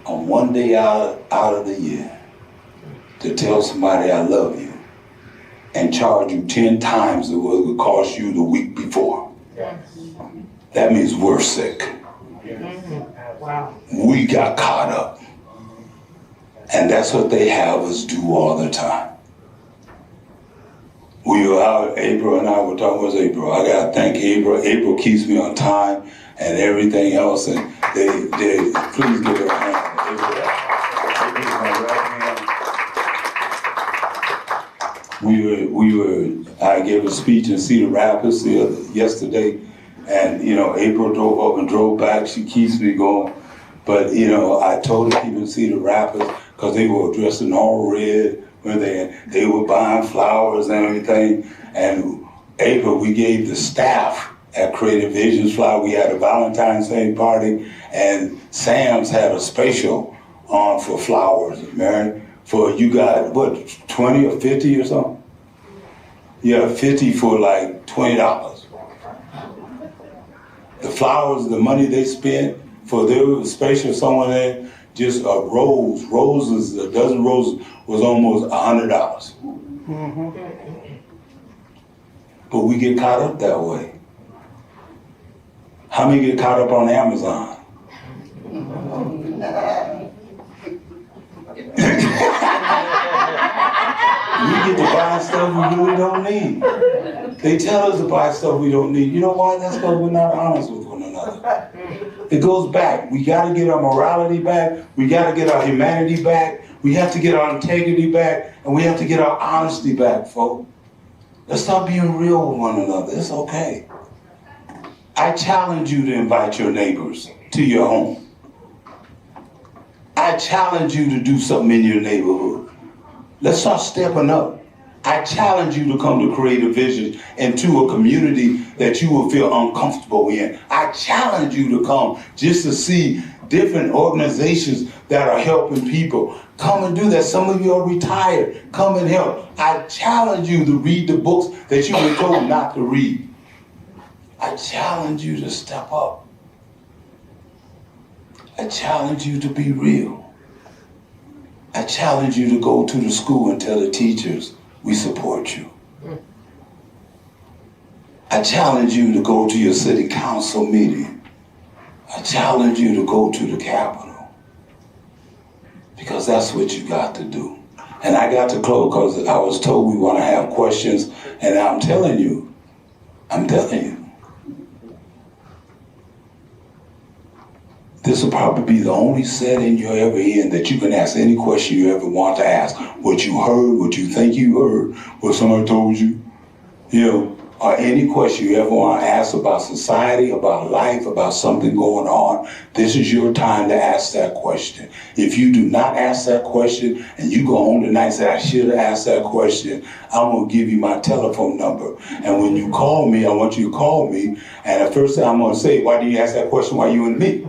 on one day out of the year to tell somebody I love you and charge you 10 times what it would cost you the week before, that means we're sick. Wow. We got caught up. And that's what they have us do all the time. We were out, April and I were talking with April. I gotta thank April. April keeps me on time and everything else, and they please give her a hand. I gave a speech in Cedar Rapids yesterday, and April drove up and drove back. She keeps me going. But I told the people in Cedar Rapids, because they were dressed in all red, when they were buying flowers and everything. And April, we gave the staff at Creative Visions flower. We had a Valentine's Day party, and Sam's had a special on for flowers, Mary. For you got what, 20 or 50 or something? Yeah, 50 for like $20. The flowers, the money they spent for their special, someone there, just a roses, a dozen roses was almost $100. Mm-hmm. But we get caught up that way. How many get caught up on Amazon? We get to buy stuff we really don't need. They tell us to buy stuff we don't need. You know why? That's because we're not honest with one another. It goes back. We got to get our morality back. We got to get our humanity back. We have to get our integrity back. And we have to get our honesty back, folks. Let's stop being real with one another. It's okay. I challenge you to invite your neighbors to your home. I challenge you to do something in your neighborhood. Let's start stepping up. I challenge you to come to Creative Vision into a community that you will feel uncomfortable in. I challenge you to come just to see different organizations that are helping people. Come and do that. Some of you are retired. Come and help. I challenge you to read the books that you were told not to read. I challenge you to step up. I challenge you to be real. I challenge you to go to the school and tell the teachers, we support you. I challenge you to go to your city council meeting. I challenge you to go to the Capitol. Because that's what you got to do. And I got to close because I was told we want to have questions. And I'm telling you, this will probably be the only setting you're ever in that you can ask any question you ever want to ask. What you heard, what you think you heard, what somebody told you, or any question you ever want to ask about society, about life, about something going on. This is your time to ask that question. If you do not ask that question and you go home tonight and say, I should have asked that question, I'm going to give you my telephone number. And when you call me, I want you to call me. And the first thing I'm going to say, why did you ask that question while you and me?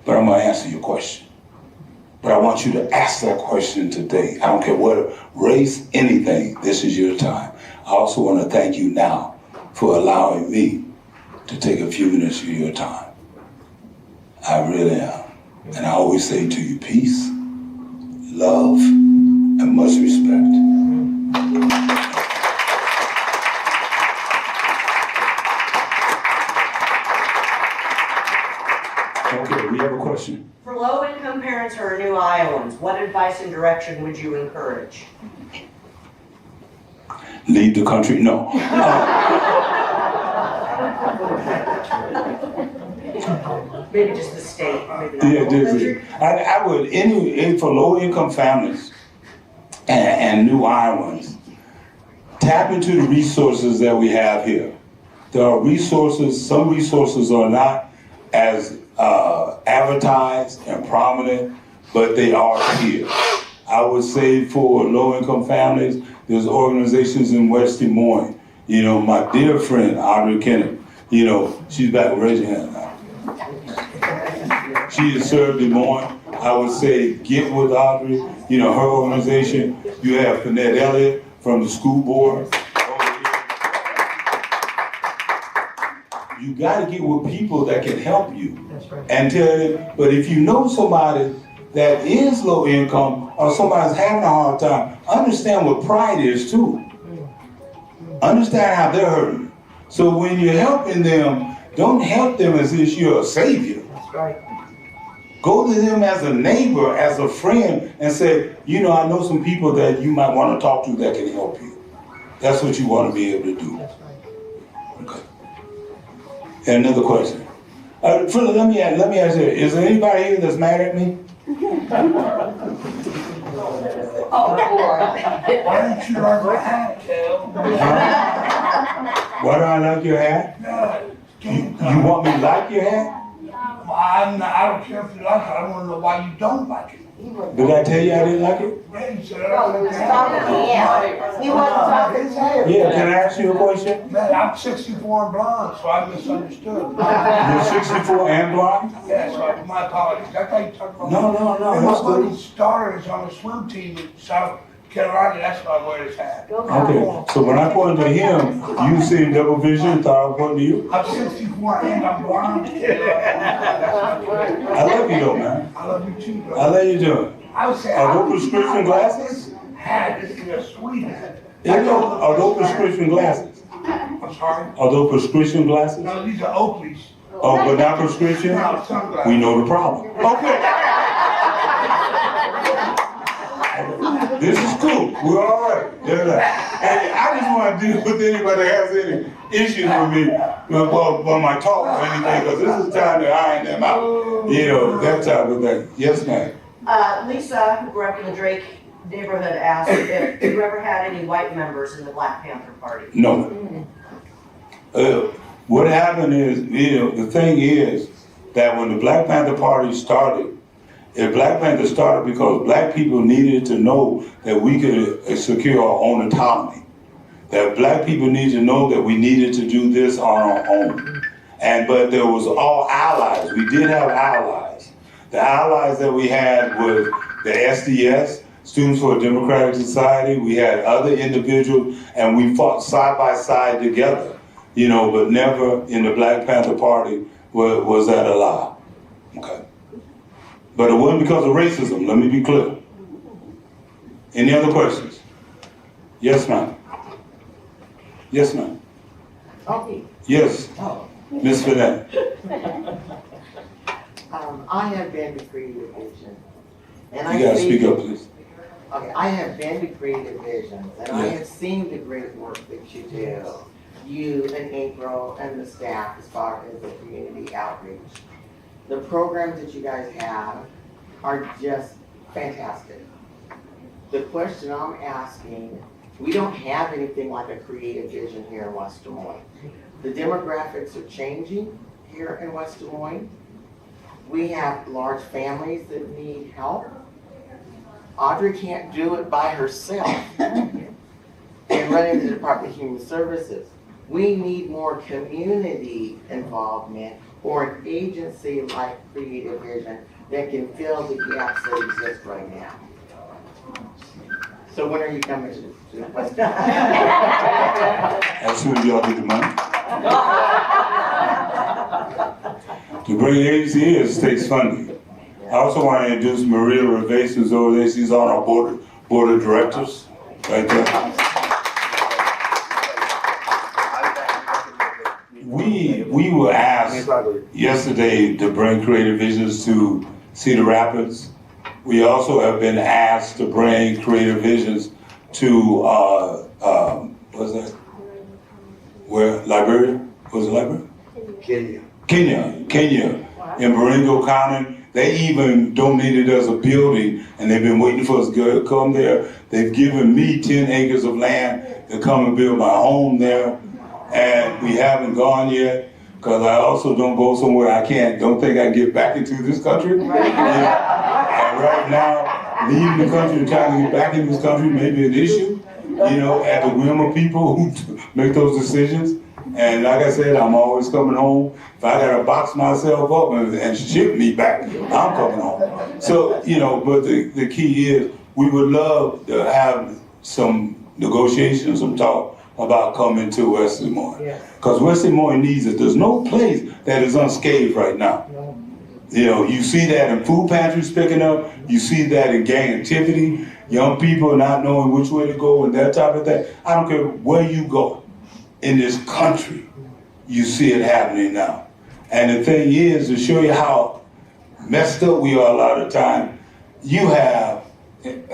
But I'm going to answer your question. But I want you to ask that question today. I don't care what race, anything. This is your time. I also want to thank you now for allowing me to take a few minutes of your time. I really am. And I always say to you, peace, love, and much respect. Okay, we have a question. For low-income parents or new Iowans, what advice and direction would you encourage? Leave the country? No. Maybe just the state, maybe not Yeah, the whole country? I would, for low-income families and new Iowans, tap into the resources that we have here. There are resources, some resources are not as advertised and prominent, but they are here. I would say for low-income families, there's organizations in West Des Moines. My dear friend, Audrey Kenneth, she's back, raise your hand now. She has served Des Moines. I would say get with Audrey, her organization. You have Panette Elliott from the school board. You got to get with people that can help you. That's right. And tell them, but if you know somebody that is low income or somebody's having a hard time, understand what pride is too. Understand how they're hurting. So when you're helping them, don't help them as if you're a savior. That's right. Go to them as a neighbor, as a friend, and say, I know some people that you might want to talk to that can help you. That's what you want to be able to do. That's right. Okay. And another question. Philip, let me ask you, is there anybody here that's mad at me? Oh, boy. Why don't you like my hat, Kel? Why do I like your hat? You want me to like your hat? I don't care if you like it. I want to know why you don't like it. Did I tell you I didn't like it? Yeah, you said He wasn't talking to you. Yeah, can I ask you a question? Man, I'm 64 and blonde, so I misunderstood. You're 64 and blonde? Yeah, so my apologies. That's how you talk about No, And that's my good. buddy's daughter is on a swim team in South Carolina. That's why I wear this hat. Okay, so when I pointed to him, you seen double vision and thought I was pointing to you? I'm 64 and I'm blonde. I love you though, man. I love you too, bro. I love you too. I would say, Are those prescription glasses? Hat is a sweet hat. Are those prescription glasses? I'm sorry? Are those prescription glasses? No, these are Oakleys. Oh, but not prescription? No, sunglasses. We know the problem. Okay. This is cool. We're all right. And I just want to deal with anybody that has any issues with me on my talk or anything, because this is time to iron them out. You know, that type of thing. Yes, ma'am. Lisa, who grew up in the Drake neighborhood, asked if you ever had any white members in the Black Panther Party. No. What happened is, you know, the thing is that when the Black Panther Party started, Black Panther started because black people needed to know that we could secure our own autonomy. That black people needed to know that we needed to do this on our own. But there was all allies. We did have allies. The allies that we had was the SDS, Students for a Democratic Society. We had other individuals, and we fought side by side together, you know, but never in the Black Panther Party was that allowed. Okay. But it wasn't because of racism, let me be clear. Any other questions? Yes, ma'am. Yes, ma'am. Okay. Yes, Ms. Finette. I have been to Creative Vision. And You gotta speak up, please. Okay, I have been to Creative Visions, and I have seen the great work that you do. You and April and the staff as far as the community outreach. The programs that you guys have are just fantastic. The question I'm asking, we don't have anything like a Creative Vision here in West Des Moines. The demographics are changing here in West Des Moines. We have large families that need help. Audrey can't do it by herself in running the Department of Human Services. We need more community involvement or an agency like Creative Vision that can fill the gaps that exist right now. So when are you coming to West? As soon as y'all get the money. To bring the agency in is takes funding. I also want to introduce Maria Rivas, who's over there. She's on our board of directors, right there. We were asked yesterday to bring Creative Visions to Cedar Rapids. We also have been asked to bring Creative Visions to, what's that? Where, Liberia? Was it Liberia? Kenya, in Baringo County. They even donated us a building, and they've been waiting for us to come there. They've given me 10 acres of land to come and build my home there, and we haven't gone yet, because I also don't go somewhere don't think I can get back into this country. Yeah. And right now, leaving the country and trying to get back into this country may be an issue, you know, at the whim of people who make those decisions. And like I said, I'm always coming home. If I gotta box myself up and ship me back, I'm coming home. So, you know, but the key is we would love to have some negotiations, some talk about coming to West Des Moines. Because West Des Moines needs it. There's no place that is unscathed right now. You know, you see that in food pantries picking up, you see that in gang activity, young people not knowing which way to go and that type of thing. I don't care where you go in this country, you see it happening now. And the thing is, to show you how messed up we are a lot of the time, you have, and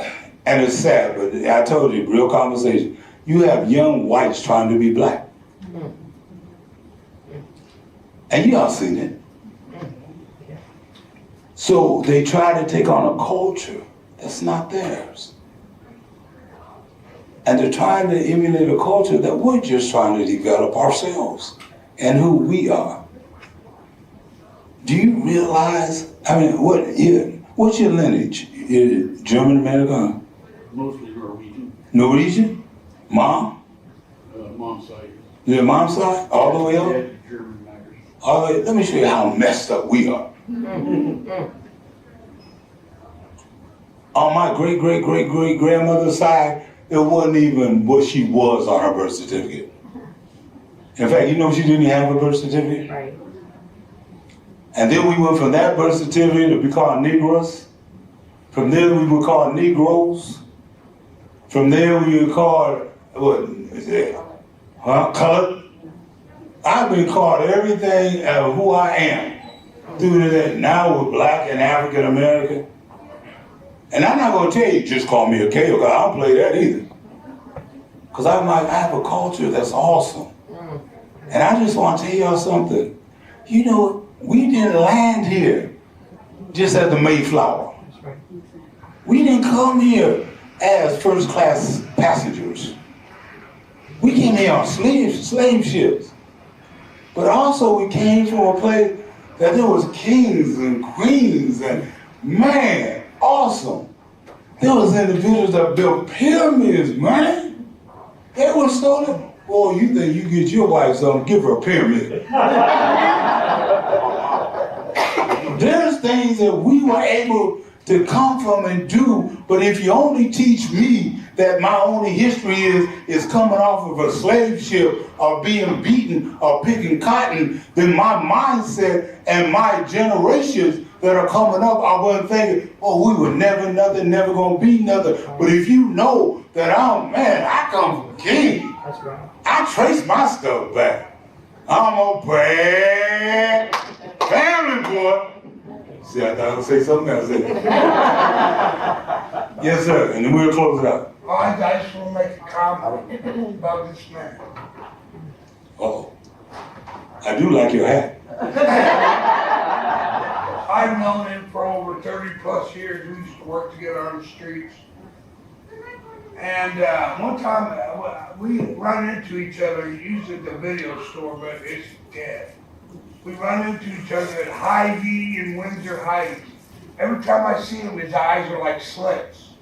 it's sad, but I told you, real conversation, you have young whites trying to be black. And you all seen it. So they try to take on a culture that's not theirs. And they're trying to emulate a culture that we're just trying to develop ourselves and who we are. Do you realize, I mean, what's your lineage? German American? Mostly Norwegian. Norwegian? Mom? Mom's side. Your mom's side? All the way up? Dad, German Irish. All the way, let me show you how messed up we are. On my great-great-great-great-grandmother's side, it wasn't even what she was on her birth certificate. In fact, you know she didn't even have a birth certificate? Right. And then we went from that birth certificate to be called Negroes. From there we were called Negroes. From there we were called, what is it? Colored. I've been called everything of who I am through that. Now we're black and African American. And I'm not gonna tell you, just call me a KO, because I don't play that either. Because I'm like, I have a culture that's awesome. And I just want to tell y'all something. You know, we didn't land here just as the Mayflower. We didn't come here as first-class passengers. We came here on slave ships. But also we came from a place that there was kings and queens and, man, awesome. There was individuals that built pyramids, man. They were stolen. Boy, you think you get your wife something, give her a pyramid. There's things that we were able to come from and do, but if you only teach me that my only history is coming off of a slave ship or being beaten or picking cotton, then my mindset and my generations that are coming up, I wasn't thinking, oh, we were never nothing, never gonna be nothing. But if you know that I come from king, I trace my stuff back. I'm a bad family boy. See, I thought I would say something else. Yes, sir, and then we'll close it out. Oh, I just want to make a comment about this man. Oh, I do like your hat. I've known him for over 30 plus years. We used to work together on the streets. And one time we run into each other, usually at the video store, but it's dead. We run into each other at Hy-Vee and Windsor Heights. Every time I see him, his eyes are like slits.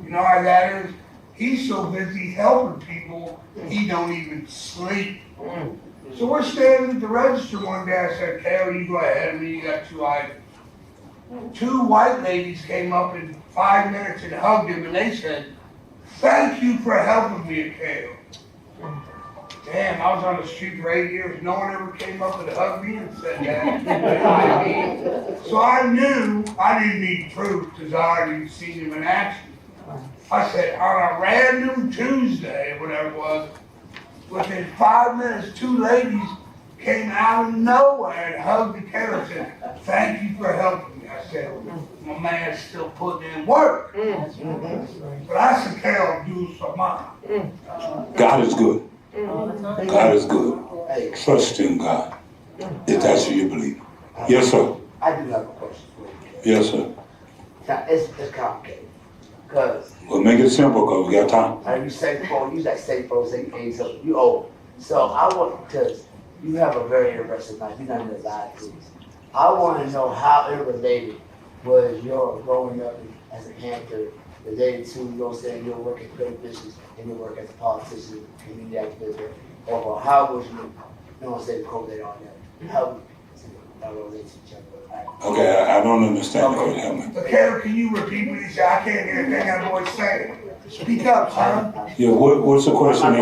You know how that is? He's so busy helping people, he don't even sleep. So we're standing at the register one day. I said, Kale, you go ahead of me, you got 2 items. 2 white ladies came up in 5 minutes and hugged him, and they said, thank you for helping me, Kale. Damn, I was on the street for 8 years. No one ever came up and hugged me and said that. So I knew I didn't need proof because I already seen him in action. I said, on a random Tuesday, whatever it was, within 5 minutes, 2 ladies came out of nowhere and hugged the Kale and said, thank you for helping me. I said, my man's still putting in work. But I said, Kale, do some. God is good. God is good. Trust in God. If that's what you believe. Yes, sir. I do have a question for you. Yes, sir. Now, it's complicated. Because Well, make it simple because we got time. you say before, you like say before, say hey, so you old. So I want, because you have a very interesting life. You're not in the life things. I want to know how it related was your growing up as a Panther related to, you know what I'm saying, your work in creative business and your work as a politician, community activist, or how was you know what I'm saying, correlate on that? How relate to each other? Okay, I don't understand. Help me. But Kale, can you repeat what he said? I can't hear a thing that boy's saying. Speak up, son. Yeah, what's the question?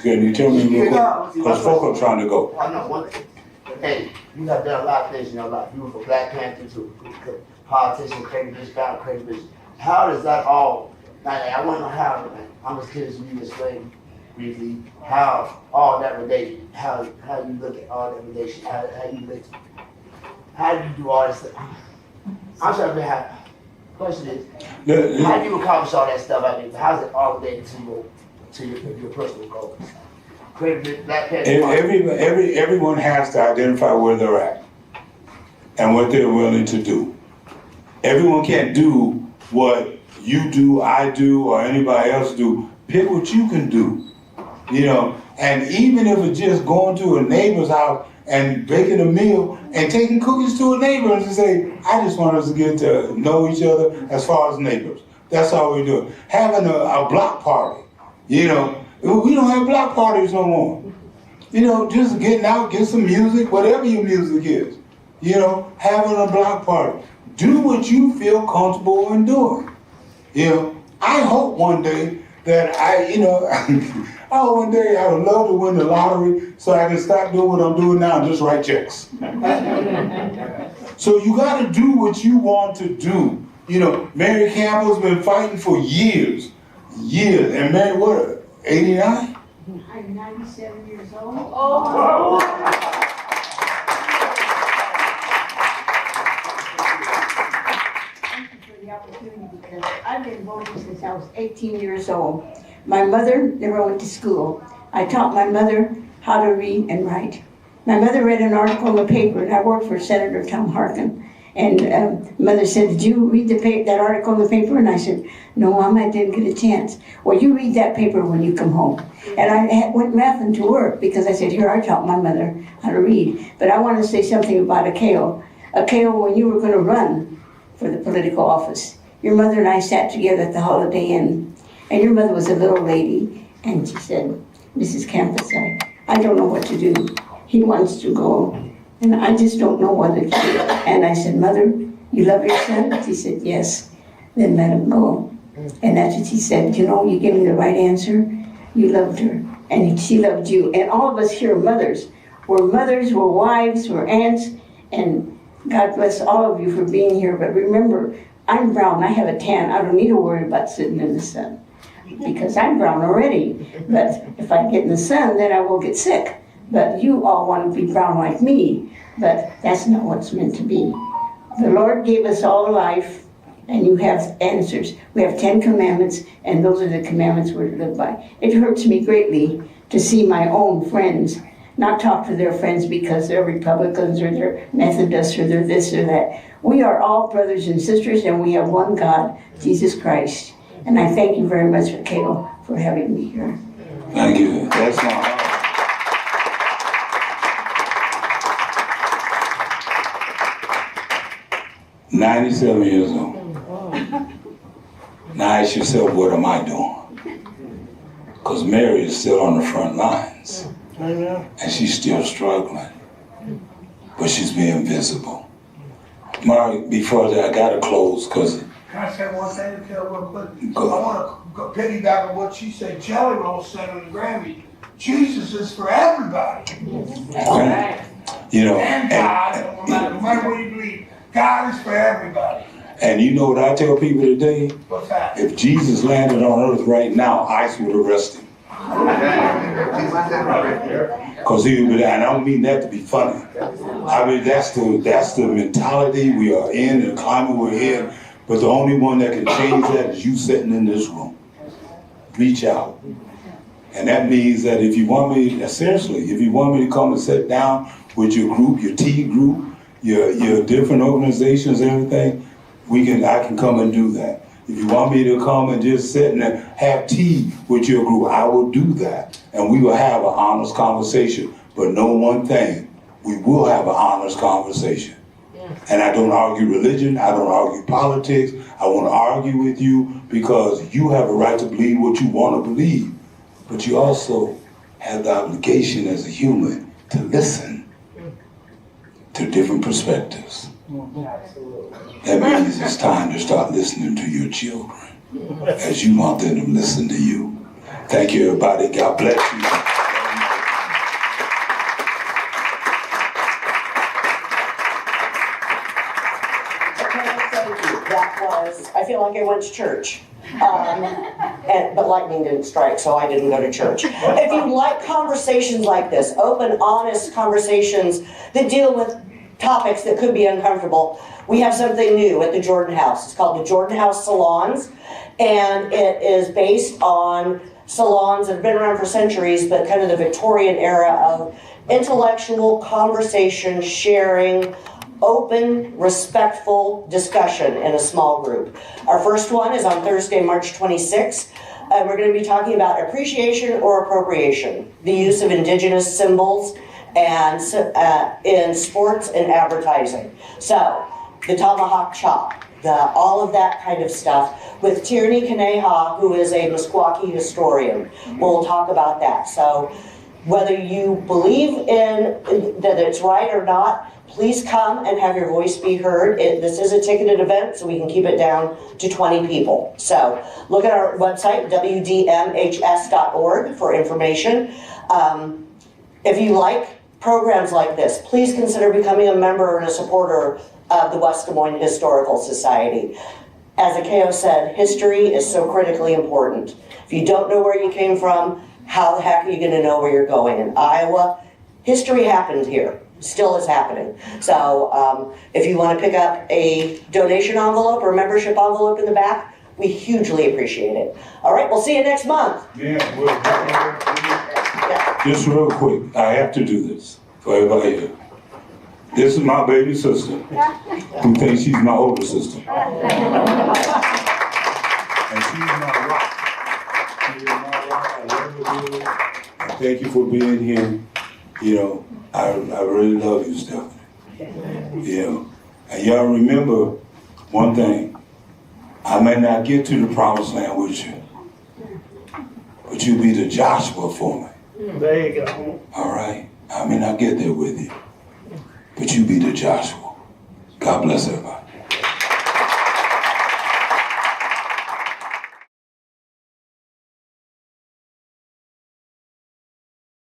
Can you tell me real quick? Because folk are trying to go. I know one thing. Hey, you have done a lot of things in your life. You were from Black Panther to politician, creative business, found creative business. How does that all, now, I want to know how, I'm just curious if you explain briefly how all that related, how you look at all that relation, how you look, how do you do all this stuff? I'm trying to figure out, question is, how do you accomplish all that stuff? I mean, how's it all related to your personal goals? Creative Black Panther. Everyone has to identify where they're at and what they're willing to do. Everyone can't do what you do, I do, or anybody else do. Pick what you can do, you know. And even if it's just going to a neighbor's house and baking a meal and taking cookies to a neighbor and say, I just want us to get to know each other as far as neighbors. That's all we do. Having a block party, you know. We don't have block parties no more. You know, just getting out, get some music, whatever your music is. You know, having a block party. Do what you feel comfortable in doing. You know, I hope one day that I would love to win the lottery so I can stop doing what I'm doing now and just write checks. So you got to do what you want to do. You know, Mary Campbell's been fighting for years. And Mary, what, 89? I'm 97 years old. Oh. Thank you for the opportunity because I I've been voting since I was 18 years old. My mother never went to school. I taught my mother how to read and write. My mother read an article in the paper, and I worked for Senator Tom Harkin. And mother said, did you read that article in the paper? And I said, no, Mom, I didn't get a chance. Well, you read that paper when you come home. And I went laughing to work because I said, here, I taught my mother how to read. But I want to say something about Akeo. Akeo, when you were going to run for the political office, your mother and I sat together at the Holiday Inn. And your mother was a little lady. And she said, Mrs. Campus, I don't know what to do. He wants to go. And I just don't know whether to do it. And I said, Mother, you love your son? She said, yes. Then let him go. And that's what she said. You know, you gave me the right answer. You loved her. And she loved you. And all of us here are mothers. We're wives, we're aunts. And God bless all of you for being here. But remember, I'm brown. I have a tan. I don't need to worry about sitting in the sun because I'm brown already. But if I get in the sun, then I will get sick. But you all want to be brown like me. But that's not what's meant to be. The Lord gave us all life, and you have answers. We have 10 commandments, and those are the commandments we're to live by. It hurts me greatly to see my own friends not talk to their friends because they're Republicans or they're Methodists or they're this or that. We are all brothers and sisters, and we have one God, Jesus Christ. And I thank you very much, Kale, for having me here. Thank you. That's my heart. 97 years old. Now ask yourself, what am I doing? Because Mary is still on the front lines. And she's still struggling. But she's being visible. Mark, before that, I got to close because... Can I say one thing to tell real quick? Go. I want to piggyback on what she said. Jelly Roll said on the Grammy, Jesus is for everybody. Okay. You know, And God, no matter what you believe, God is for everybody. And you know what I tell people today? What's that? If Jesus landed on earth right now, ICE would arrest him. Because he would be there. And I don't mean that to be funny. I mean, that's the mentality we are in, the climate we're in. But the only one that can change that is you sitting in this room. Reach out. And that means that if you want me, seriously, if you want me to come and sit down with your group, your T group, your different organizations, everything, I can come and do that. If you want me to come and just sit and have tea with your group, I will do that. And we will have an honest conversation. But know one thing, we will have an honest conversation. And I don't argue religion, I don't argue politics. I want to argue with you because you have a right to believe what you want to believe. But you also have the obligation as a human to listen to different perspectives. That means it's time to start listening to your children as you want them to listen to you. Thank you, everybody. God bless you. That was, I feel like I went to church. But lightning didn't strike, so I didn't go to church. If you like conversations like this, open, honest conversations that deal with topics that could be uncomfortable, we have something new at the Jordan House. It's called the Jordan House Salons, and it is based on salons that have been around for centuries, but kind of the Victorian era of intellectual conversation, sharing, open, respectful discussion in a small group. Our first one is on Thursday, March 26th, and we're going to be talking about appreciation or appropriation, the use of indigenous symbols and in sports and advertising. So, the tomahawk chop, all of that kind of stuff with Tierney Kaneha, who is a Meskwaki historian. We'll talk about that. So, whether you believe in that it's right or not, please come and have your voice be heard. This is a ticketed event, so we can keep it down to 20 people. So look at our website, wdmhs.org, for information. If you like programs like this, please consider becoming a member and a supporter of the West Des Moines Historical Society. As Akeo said, history is so critically important. If you don't know where you came from, how the heck are you going to know where you're going? In Iowa, history happened here. Still is happening. So if you want to pick up a donation envelope or a membership envelope in the back, We hugely appreciate it. All right, we'll see you next month. Yeah, just real quick, I have to do this for everybody here. This is my baby sister, who thinks she's my older sister. And she's my rock. She is my rock. I love her dearly. And thank you for being here. You know, I really love you, Stephanie. You know, and y'all remember one thing. I may not get to the promised land with you, but you be the Joshua for me. There you go. All right? I may not get there with you, but you be the Joshua. God bless everybody.